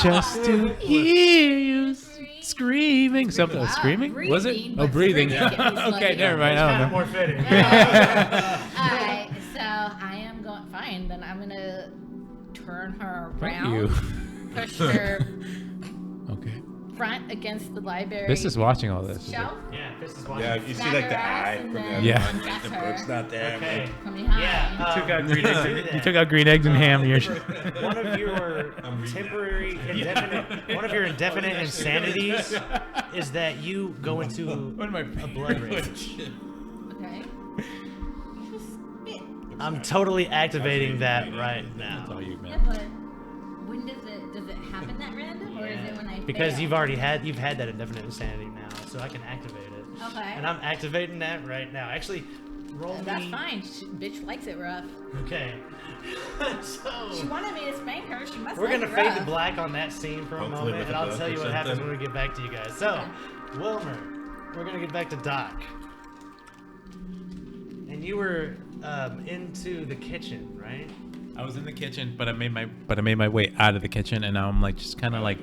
just to hear you screaming. Something Wow, screaming? Was it? breathing, Oh, but breathing. screaming is Okay, like- never mind. I don't know. More fitting. Alright, so I am going fine. Then I'm gonna turn her Fuck around, you. push her Okay. front against the library This is watching all this. shelf Yeah, this is why. Yeah, you see Smack like her the ass eye and from then the Yeah. undress the her book's not there. Okay. from behind. Yeah. Took out um, green do eggs. that. You took out green eggs and ham. You're One of your temporary, indefinite insanities is that you go into a blood rage. Okay. Just spit. I'm totally activating that right That's all now. you, Yeah, man. but when does it happen that random, or is it when I Because fail? you've had that indefinite insanity now, so I can activate it. Okay. And I'm activating that right now. Actually, roll That's me. fine. Bitch likes it rough. Okay. So She wanted me to spank her. She must. we're like gonna it fade rough. to black on that scene for a Hopefully moment, with and a I'll book tell or you what happens something. when we get back to you guys. So, Okay. Wilmer, we're gonna get back to Doc, and you were into the kitchen, right? I was in the kitchen, but I made my way out of the kitchen, and now I'm like just kind of like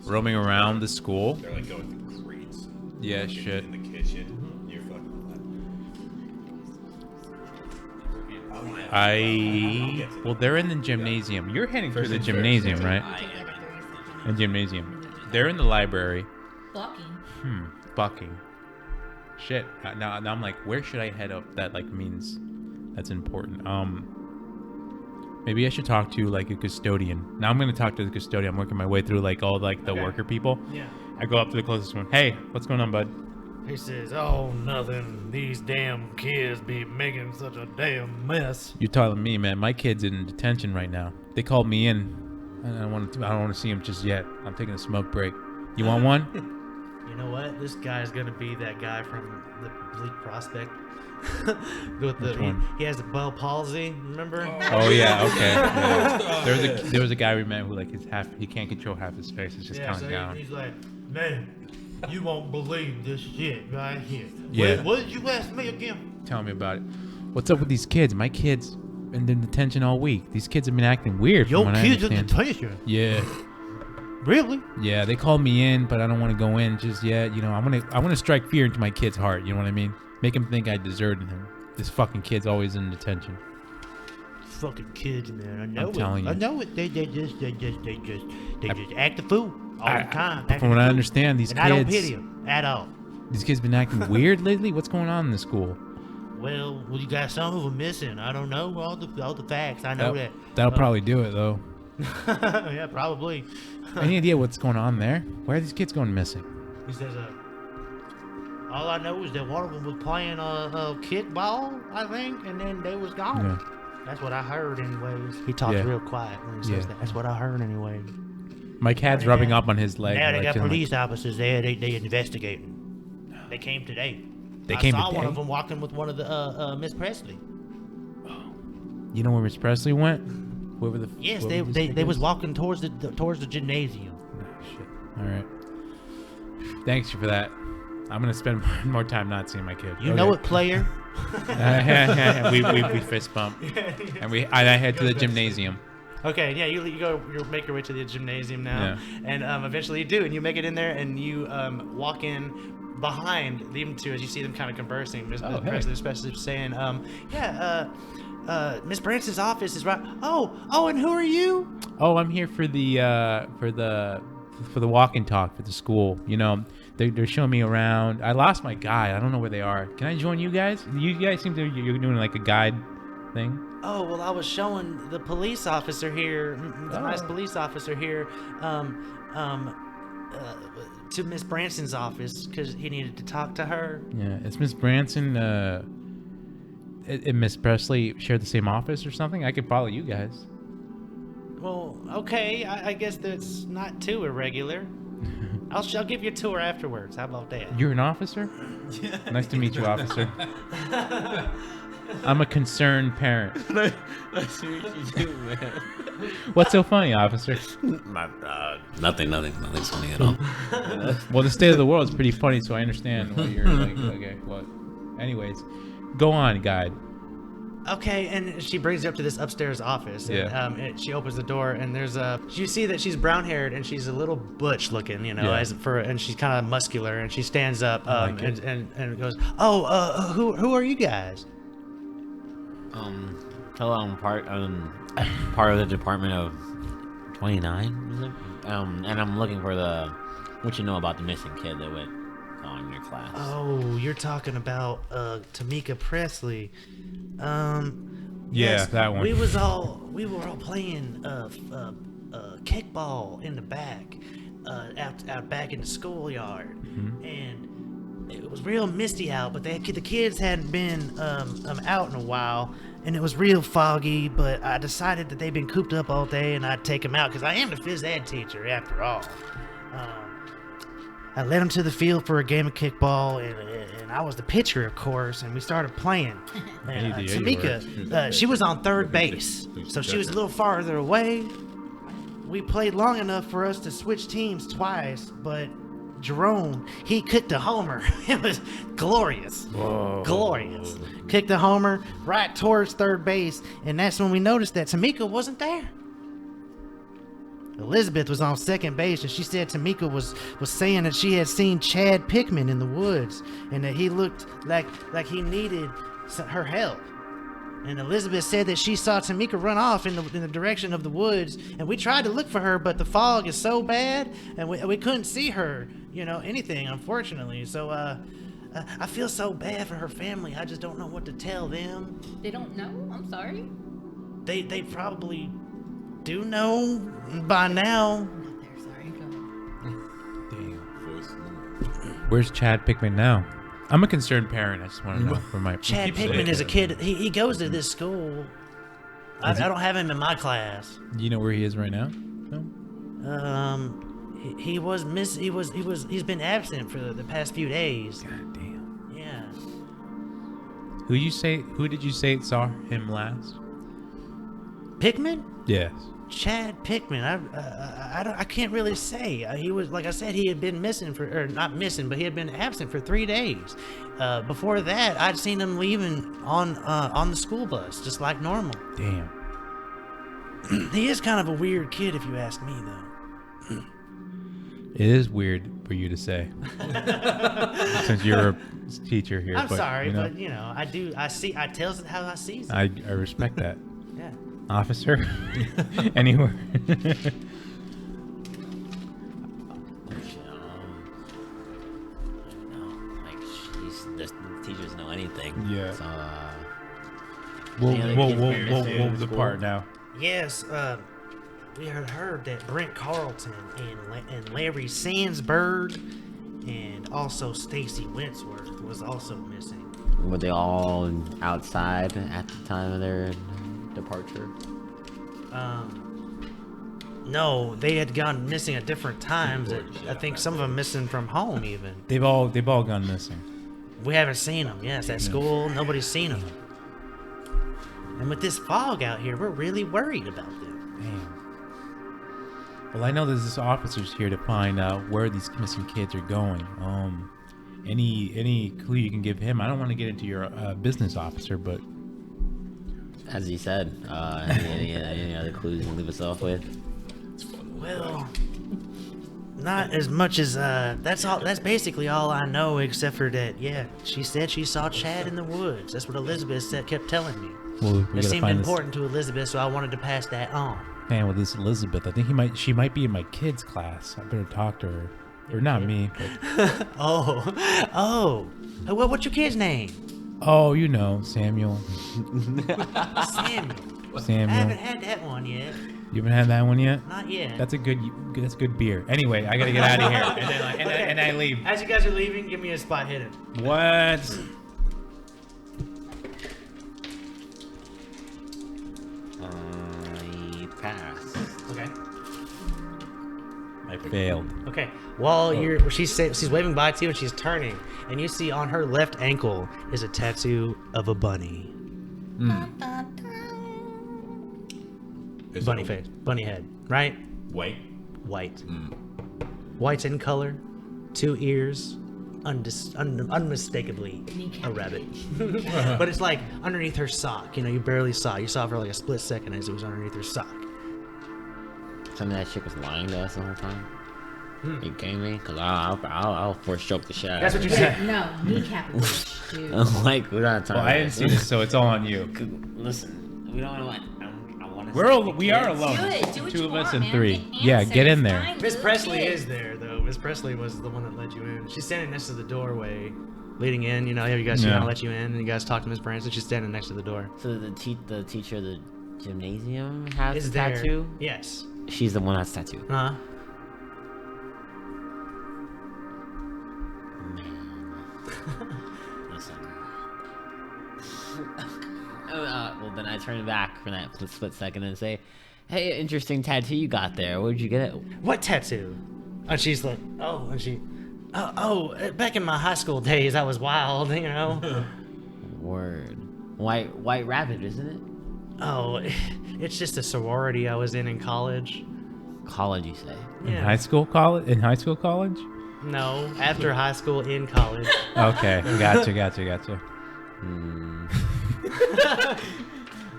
roaming around the school. They're like going through crates. Yeah, Looking shit. In the kitchen. You're fucking. Oh, yeah. Well, they're in the gymnasium. You're heading through the things first. gymnasium, right? I am. The gymnasium. They're in the library. Fucking. Fucking. Shit. Now I'm like, where should I head up? That like means that's important. Maybe I should talk to like a custodian. Now I'm gonna talk to the custodian. I'm working my way through like all like the Okay. worker people. Yeah. I go up to the closest one. Hey, what's going on, bud? He says, "Oh, nothing. These damn kids be making such a damn mess." You're telling me, man. My kid's in detention right now. They called me in. I don't want to see him just yet. I'm taking a smoke break. You want one? You know what? This guy's gonna be that guy from the Bleak Prospect. With Which one? he has the Bell palsy. Remember? Oh yeah, okay. Yeah. There was a guy we met who like he can't control half his face. It's just counting down. he's like, "Man, you won't believe this shit right here." Yeah. What did you ask me again? Tell me about it. What's up with these kids? My kids been in detention all week. These kids have been acting weird. From what I understand. detention. Yeah, Really? yeah. They called me in, but I don't want to go in just yet. You know, I want to strike fear into my kid's heart. You know what I mean? Make him think I deserted him. This fucking kid's always in detention. Fucking kids, man. I know I'm telling I you. know it. They just act the fool all the time. From what I understand, these and I don't pity kids, them at all. these kids been acting weird lately. What's going on in the school? Well, you got some of them missing. I don't know all the facts. I know that. That'll probably do it though. Yeah, probably. Any idea what's going on there? Why are these kids going missing? He says, all I know is that one of them was playing a kickball, I think, and then they was gone. Yeah. That's what I heard, anyways. He talks Yeah. real quiet when he says Yeah. that. That's what I heard, anyway. My cat's rubbing up on his leg. Now they like, got chilling, like, police officers there. They investigating. They came today. They I came saw one today? of them walking with one of the Miss Presley. You know where Miss Presley went? Whoever the Yes, whoever this they kid was is? walking towards the gymnasium. Oh, shit. All right. Thanks for that. I'm gonna spend more time not seeing my kid. You know it, player. we fist bump, and I head to the gymnasium. Okay, yeah, you make your way to the gymnasium now, and eventually you do, and you make it in there, and you walk in behind them two as you see them kind of conversing. Miss Oh, hey. Presley, especially saying, Miss Branson's office is right. Oh, and who are you? Oh, I'm here for the walk and talk for the school. You know, they're showing me around. I lost my guide. I don't know where they are. Can I join you guys? You guys seem to you're doing like a guide thing. Oh, well, I was showing the police officer here, the nice police officer here, to Miss Branson's office because he needed to talk to her. Yeah, it's Miss Branson. And Miss Presley shared the same office or something. I could follow you guys. Well, okay, I guess that's not too irregular. I'll give you a tour afterwards. How about that? You're an officer? Nice to meet you, officer. I'm a concerned parent. I see what you do, man. What's so funny, officer? Nothing's funny at all. Well, the state of the world is pretty funny, so I understand what you're like. Okay, what? Anyways, go on, guide. Okay, and she brings you up to this upstairs office. And, Yeah. and she opens the door, and there's you see that she's brown-haired, and she's a little butch looking, you know, Yeah. and she's kind of muscular, and she stands up, like it. and goes, who are you guys? Tell I'm part of the Department of 29, is it? And I'm looking for what you know about the missing kid that went on your class. Oh, you're talking about Tamika Presley. Yeah, Yes, that one. we were all playing kickball in the back, out back in the schoolyard, and it was real misty out. But the kids hadn't been out in a while, and it was real foggy. But I decided that they'd been cooped up all day, and I'd take them out because I am the phys ed teacher after all. I led them to the field for a game of kickball, and I was the pitcher, of course, and we started playing. And, Yeah, you Tamika, she was on third base, so she was a little farther away. We played long enough for us to switch teams twice, but Jerome, he kicked a homer. It was glorious. Whoa. Glorious. Kicked a homer right towards third base, and that's when we noticed that Tamika wasn't there. Elizabeth was on second base, and she said Tamika was saying that she had seen Chad Pickman in the woods, and that he looked like he needed her help. And Elizabeth said that she saw Tamika run off in the direction of the woods, and we tried to look for her, but the fog is so bad, and we couldn't see her, anything, unfortunately. So I feel so bad for her family. I just don't know what to tell them. They don't know? I'm sorry. They probably do know by now. They're sorry. Go ahead. Where's Chad Pickman now? I'm a concerned parent. I just want to know where my Chad Pickman is a kid. He goes to this school. I don't have him in my class. Do you know where he is right now? No. He's been absent for the past few days. God damn. Yeah. Who did you say saw him last? Pickman? Yes. Chad Pickman. I can't really say. He was, like I said, he had been not missing, but he had been absent for 3 days. Before that, I'd seen him leaving on the school bus, just like normal. Damn. He is kind of a weird kid, if you ask me, though. It is weird for you to say, since you're a teacher here. I'm but, sorry, you know, but I tells it how I sees it. I respect that, Yeah. officer. Anywhere. The teachers know anything. Yeah. So, Whoa, Any other whoa, kids whoa, been whoa, missing whoa, in the school? part now. Yes, we had heard that Brent Carlton and Larry Sandsberg and also Stacy Wentworth was also missing. were they all No, they had gone missing at different times. I think some of them missing from home even. They've all gone missing. We haven't seen them. Yes, at school, nobody's seen them. And with this fog out here, we're really worried about them. Damn. Well, I know there's this officers here to find out where these missing kids are going. Any clue you can give him? I don't want to get into your business officer, but As he said, any other clues you can leave us off with? Well, not as much as that's all. That's basically all I know, except for that. Yeah, she said she saw Chad in the woods. That's what Elizabeth kept telling me. well, we It gotta seemed find important to Elizabeth, so I wanted to pass that on. this man with this Elizabeth. I think she might be in my kids' class. I better talk to her, or not me. But, Oh. Well, what's your kid's name? oh, you know, Samuel. Samuel. I Samuel. haven't had that one yet. You haven't had that one yet? Not yet. That's good beer. Anyway, I gotta get out of here, and I leave. As you guys are leaving, give me a spot hidden. What? I pass. Okay. I failed. Okay. While she's waving bye to you and she's turning, and you see on her left ankle is a tattoo of a bunny. Is Bunny it face, bunny head, right? White. White. White in color, 2 ears, unmistakably a rabbit. But it's like underneath her sock. You know, you barely saw it. You saw it for like a split second as it was underneath her sock. Tell me that chick was lying to us the whole time. You kidding me? Cause I'll force choke the shit out That's of what her. you said. No, kneecap it, dude. I'm like, we're not talking. Well, I didn't see this, so it's all on you. Listen, we don't want. I want to. We are alone. Do it. Do what Two you of us want, and man. 3. Get Yeah, answers. get in there. Find Miss good Presley kids. is there though. Miss Presley was the one that let you in. She's standing next to the doorway, leading in. You know, you guys, she Yeah. gonna let you in, and you guys talk to Miss Branson. She's standing next to the door. So the teacher of the gymnasium has Is a there? tattoo. Yes. She's the one that's tattoo. Huh? Listen. Well, then I turn back for that split second and say, "Hey, interesting tattoo you got there. Where'd you get it?" What tattoo? And she's like, back in my high school days, I was wild, you know. Word. White rabbit, isn't it? Oh, it's just a sorority I was in college. College, you say? In high school, college? No, after high school, in college. Okay, gotcha.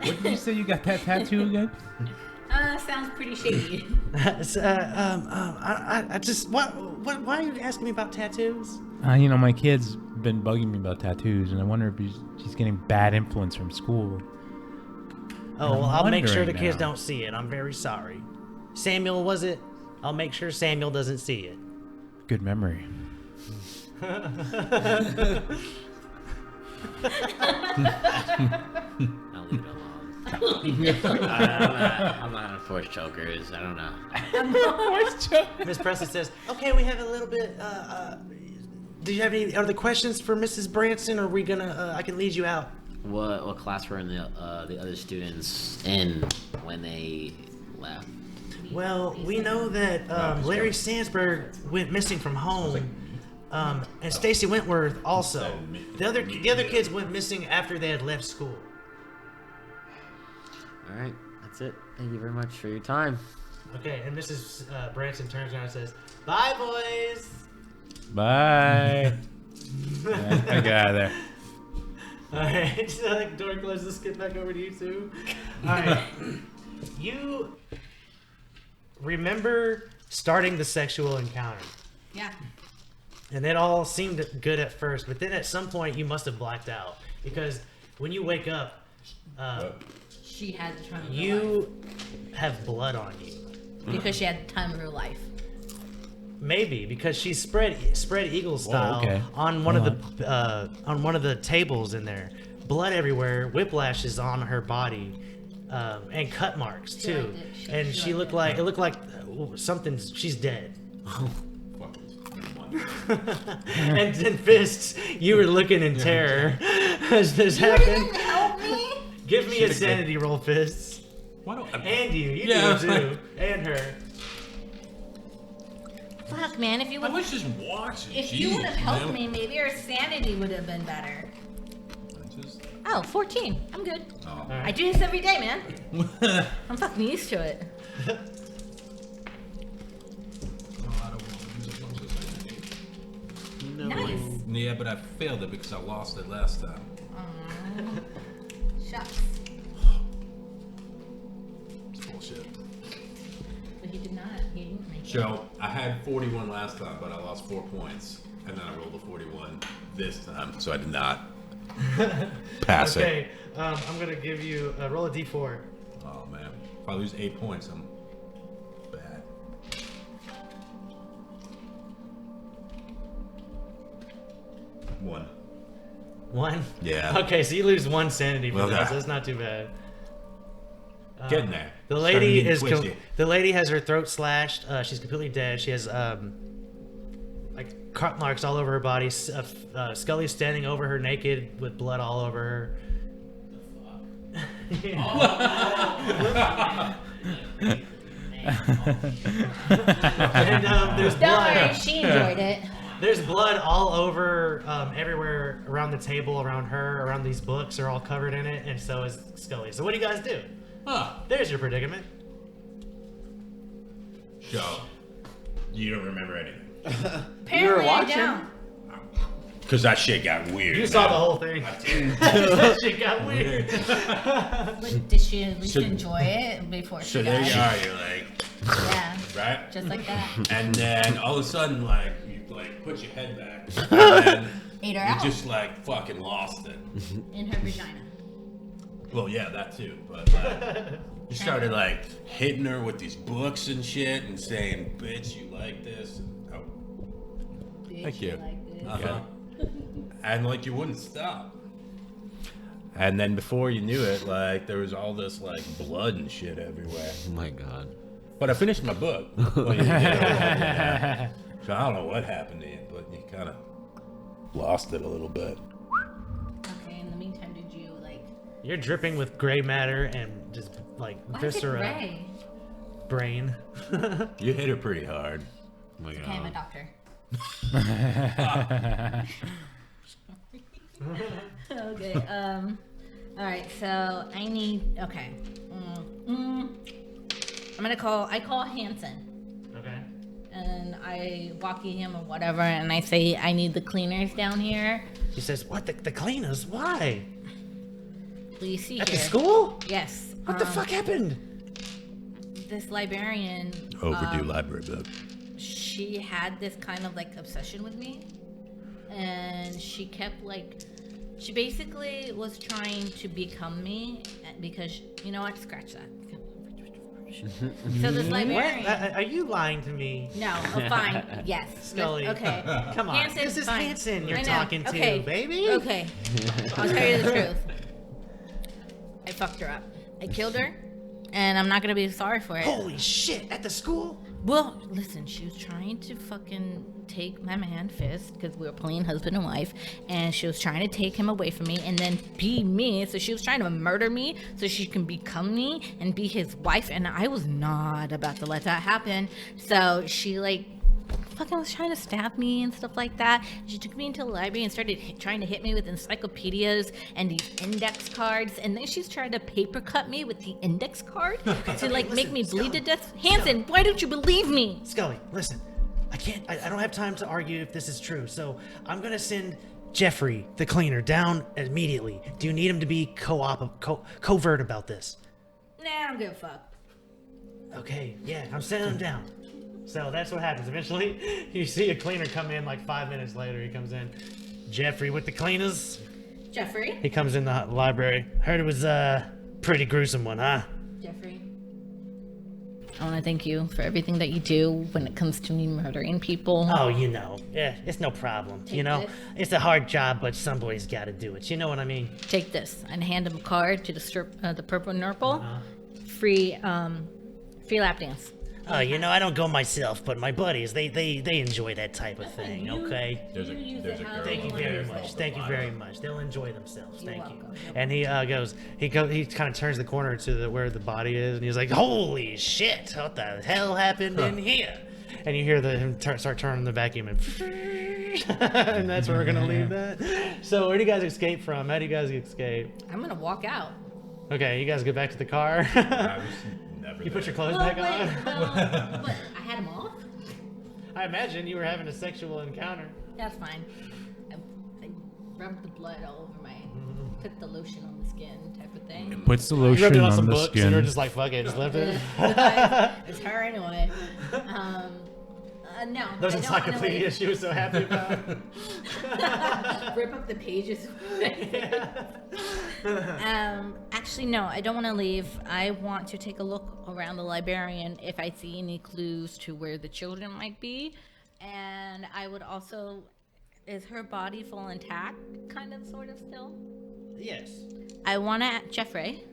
What did you say you got that tattoo again? Sounds pretty shady. I just why are you asking me about tattoos? You know, my kid's been bugging me about tattoos, and I wonder if she's getting bad influence from school. Oh, well, I'll make sure the wondering kids now. don't see it. I'm very sorry. Samuel, was it? I'll make sure Samuel doesn't see it. Good memory. I'll leave it alone. I'm not gonna force chokers. I don't know. Miss Presley says, "Okay, we have a little bit. Do you have any other questions for Mrs. Branson? Or are we gonna? I can lead you out." What class were the other students in when they left? Well, we know that Larry Sandsberg went missing from home, and Stacy Wentworth also. The other kids went missing after they had left school. All right, that's it. Thank you very much for your time. Okay, and Mrs. Branson turns around and says, "Bye, boys." Bye. I get out of there. All right, so like door closes. Let's get back over to you two. All right, you remember starting the sexual encounter, Yeah. and it all seemed good at first, but then at some point you must have blacked out because when you wake up, She had the time of her you have blood on you. life. Because she had the time of her life. Maybe because she's spread eagle style okay. on one of the tables in there. Blood everywhere, whiplash is on her body, and cut marks She too. liked it. She And she looked like it looked like something. She's dead. And then Fists, you were looking in terror as this happened. Help me! Give me a sanity roll, Fists. Why don't And you do Yeah. too, and her. Look, man, if you I would, was just watching. if Jeez, you would have helped man. me, maybe our sanity would have been better. I just- Oh, 14. I'm good. Oh. I do this every day, man. I'm fucking used to it. I don't want to use as much as I need. Nice. Yeah, but I failed it because I lost it last time. Shucks. It's bullshit. But he did not. He didn't make it. So I had 41 last time, but I lost 4 points, and then I rolled a 41 this time, so I did not pass it. Okay, I'm gonna give you roll a d4. Oh man, if I lose 8 points, I'm bad. One. 1. Yeah. Okay, so you lose 1 sanity for Well, that, so that- that's not too bad. Getting there. The Starting lady getting is twisty. the lady has her throat slashed. She's completely dead. She has like cut marks all over her body. Scully's standing over her naked with blood all over her. And there's Don't worry, blood. she enjoyed it. There's blood all over everywhere around the table, around her, around these books are all covered in it, and so is Scully. So what do you guys do? Huh. There's your predicament. So, you don't remember anything. Apparently, watching? I don't. Because that shit got weird. You saw man. the whole thing. I did. That shit got weird. But did she at least So- enjoy it before So she there died? you are, you're like, Yeah, right? just like that. And then all of a sudden, like, you like put your head back, and then Ate her you out just like fucking lost it. in her vagina. Well, yeah, that too. But like, you started like hitting her with these books and shit, and saying, "Bitch, you like this?" And, oh, Bitch, Thank you. Like this. uh-huh. And like you wouldn't stop. And then before you knew it, like there was all this like blood and shit everywhere. Oh my god. But I finished my book. Well, you did. So I don't know what happened to you, but you kind of lost it a little bit. Okay, in the meantime, did you like? You're dripping with gray matter and just like Why is it viscera gray? brain. You hit her pretty hard. Oh my Okay, I'm a god. doctor. Okay. All right. So I need. Okay. I'm gonna call. I call Hanson, Okay. and I walkie him or whatever, and I say I need the cleaners down here. He says, "What the cleaners? Why? Please see At here. the school? Yes. What the fuck happened?" This librarian. Overdue library book. She had this kind of like obsession with me, and she kept like. She basically was trying to become me because you know what? Scratch that. So this What? librarian. Are you lying to me? No, oh, fine. Yes. Scully. Okay. Come on. Hanson, This is fine. Hanson you're I know. talking to, Okay. baby. Okay. I'll tell you the truth. I fucked her up. I killed her, and I'm not gonna be sorry for it. Holy shit! At the school? Well, listen, she was trying to fucking take my man Fist because we were playing husband and wife, and she was trying to take him away from me and then be me. So she was trying to murder me so she can become me and be his wife, and I was not about to let that happen. So she like fucking was trying to stab me and stuff like that. She took me into the library and started trying to hit me with encyclopedias and these index cards, and then she's trying to paper cut me with the index card to like make me bleed to death. Hanson, why don't you believe me? Scully, listen. I don't have time to argue if this is true, so I'm gonna send Jeffrey, the cleaner, down immediately. Do you need him to be covert about this? Nah, I don't give a fuck. Okay, yeah, I'm sending him down. So that's what happens. Eventually, you see a cleaner come in like 5 minutes later. He comes in. Jeffrey with the cleaners. Jeffrey? He comes in the library. Heard it was a pretty gruesome one, huh? Jeffrey. I want to thank you for everything that you do when it comes to me murdering people. Oh, you know. Yeah, it's no problem. You Take know, this. it's a hard job, but somebody's got to do it. You know what I mean? Take this and hand him a card to the purple nurple. Free lap dance. Oh, you know, I don't go myself, but my buddies, they enjoy that type of thing, You- okay? There's a you use there's it a however girl. Thank you wanna very use much. it. Thank you very much. They'll enjoy themselves. You're Thank you. welcome. And he he kind of turns the corner to where the body is, and he's like, "Holy shit! What the hell happened in here?" and you hear him start turning the vacuum, and and that's where we're gonna leave that. So where do you guys escape from? How do you guys escape? I'm gonna walk out. Okay, you guys get back to the car. I was never You put your there. clothes back on. What? I had them off? I imagine you were having a sexual encounter. That's fine. I rubbed the blood all over my, put the lotion on the skin type of thing. Puts the You rubbed lotion it on on some the books, and we're skin. just like, fuck it, just left it. It's her anyway. No. Those I don't wanna encyclopedias leave. she was so happy about. Rip up the pages. Actually, no, I don't want to leave. I want to take a look around the librarian if I see any clues to where the children might be. And I would also, is her body full intact, kind of, sort of still? Yes. I want to, Jeffrey,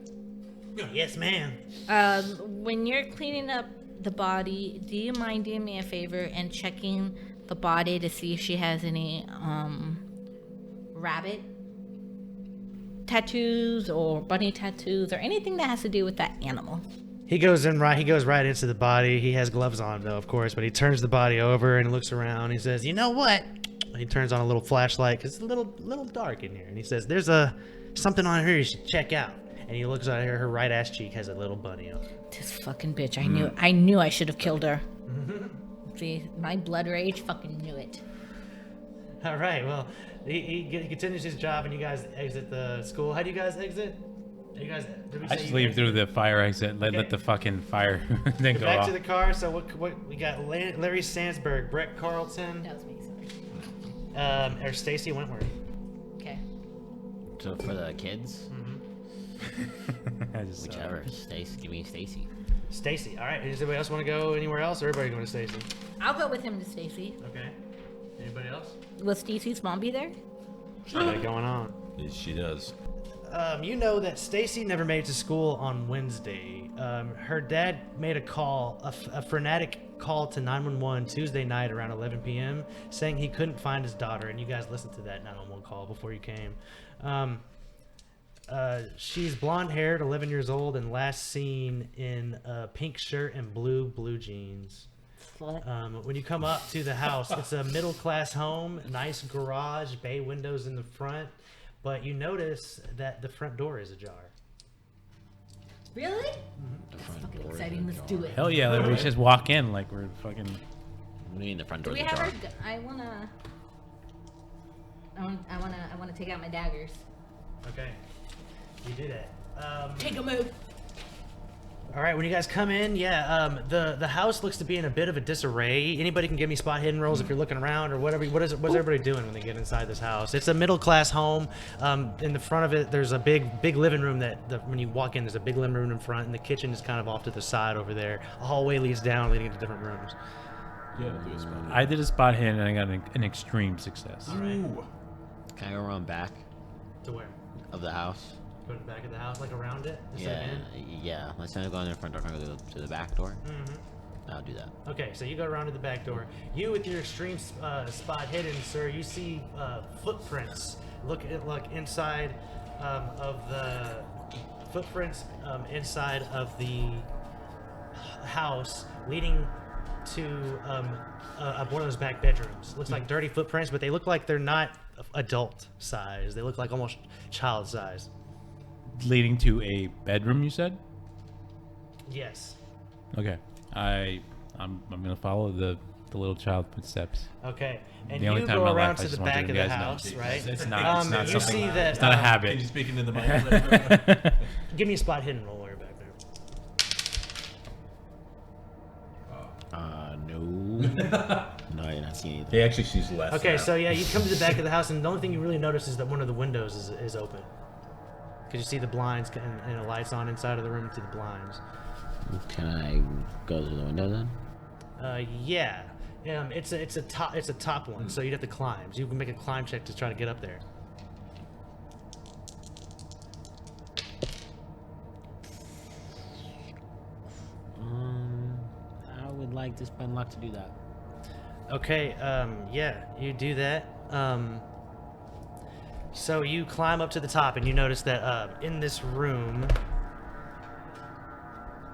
Yes, ma'am. when you're cleaning up the body, do you mind doing me a favor and checking the body to see if she has any rabbit tattoos or bunny tattoos or anything that has to do with that animal? He goes right into the body. He has gloves on though, of course, but he turns the body over and looks around. He says, "You know what?" He turns on a little flashlight because it's a little dark in here, and he says, "There's something on her you should check out." And he looks at her right ass cheek has a little bunny on it. This fucking bitch. I knew I should have killed her. See, my blood rage fucking knew it. All right, well, he continues his job, and you guys exit the school. How do you guys exit? You guys, did we I say just you leave exit? through the fire exit. Let Okay. the fucking fire thing Get go back off. to the car. So what we got? Larry Sandsberg, Brett Carlton, That was me, sorry. or Stacy Wentworth. Okay. So for the kids, I just, whichever. Stacy, give me Stacy. Stacy. All right. Does anybody else want to go anywhere else, or everybody going to Stacy? I'll go with him to Stacy. Okay. Anybody else? Will Stacy's mom be there? What's going on? She does. You know that Stacy never made it to school on Wednesday. Her dad made a call, a frenetic call to 911 Tuesday night around 11 p.m. saying he couldn't find his daughter, and you guys listened to that 911 call before you came. She's blonde-haired, 11 years old, and last seen in a pink shirt and blue jeans. When you come up to the house, it's a middle-class home, nice garage, bay windows in the front, but you notice that the front door is ajar. Really? That's fucking exciting. Let's do it. Hell yeah, we just walk in like we're fucking. What do you mean the front Do door? we have our? I wanna take out my daggers. Okay, you do that. Take a move. All right, when you guys come in, the house looks to be in a bit of a disarray. Anybody can give me spot hidden rolls if you're looking around or whatever. What's everybody doing when they get inside this house? It's a middle class home. In the front of it, there's a big living room that when you walk in, there's a big living room in front, and the kitchen is kind of off to the side over there. A hallway leads down, leading into different rooms. Yeah, do a spot. I did a spot hit and I got an extreme success. All right, Ooh. Can I go around back to where? of the house? Go to the back of the house, like around it. Instead of in? Yeah. Let's not go in the front door. Can I go to the back door? Mm-hmm. I'll do that. Okay, so you go around to the back door. You, with your extreme spot hidden, sir, you see footprints. Look inside of the footprints inside of the house, leading to one of those back bedrooms. Looks like dirty footprints, but they look like they're not adult size. They look like almost child size. Leading to a bedroom, you said? Yes. Okay. I'm gonna follow the little child footsteps. Okay, and The only you time go in my around life I to the just wanted back you of the guys to know. house, right? It's not you something. see that. It's not a Can habit. you speak into the mic? Give me a spot hidden roll while you're back there. No. No, I did not see anything. He actually sees less. Okay, now. so yeah, you come to the back of the house, and the only thing you really notice is that one of the windows is open. Because you see the blinds and the lights on inside of the room through the blinds. Can I go through the window then? Yeah. It's a top one, so you'd have to climb. So you can make a climb check to try to get up there. I would like to spend luck to do that. Okay, yeah, you do that. So you climb up to the top, and you notice that in this room,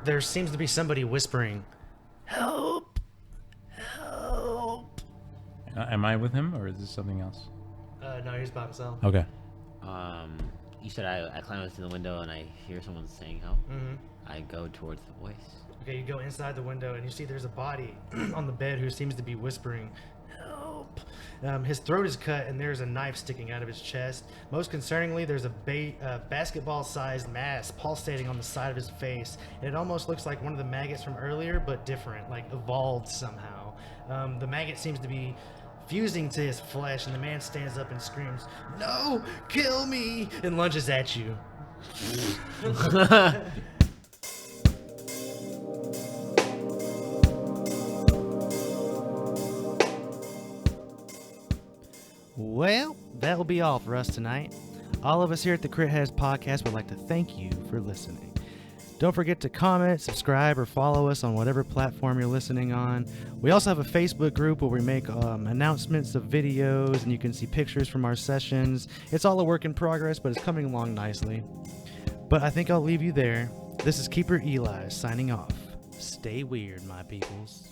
there seems to be somebody whispering, "Help! Am I with him, or is this something else? No, he's by himself. Okay. You said I climb up to the window and I hear someone saying help. Mm-hmm. I go towards the voice. Okay, you go inside the window and you see there's a body on the bed who seems to be whispering, "Help!" His throat is cut and there's a knife sticking out of his chest. Most concerningly, there's a basketball-sized mass pulsating on the side of his face. And it almost looks like one of the maggots from earlier, but different, like evolved somehow. The maggot seems to be fusing to his flesh, and the man stands up and screams, "No! Kill me!" and lunges at you. Well, that'll be all for us tonight. All of us here at the Crit Heads Podcast would like to thank you for listening. Don't forget to comment, subscribe, or follow us on whatever platform you're listening on. We also have a Facebook group where we make announcements of videos, and you can see pictures from our sessions. It's all a work in progress, but it's coming along nicely. But I think I'll leave you there. This is Keeper Eli signing off. Stay weird, my peoples.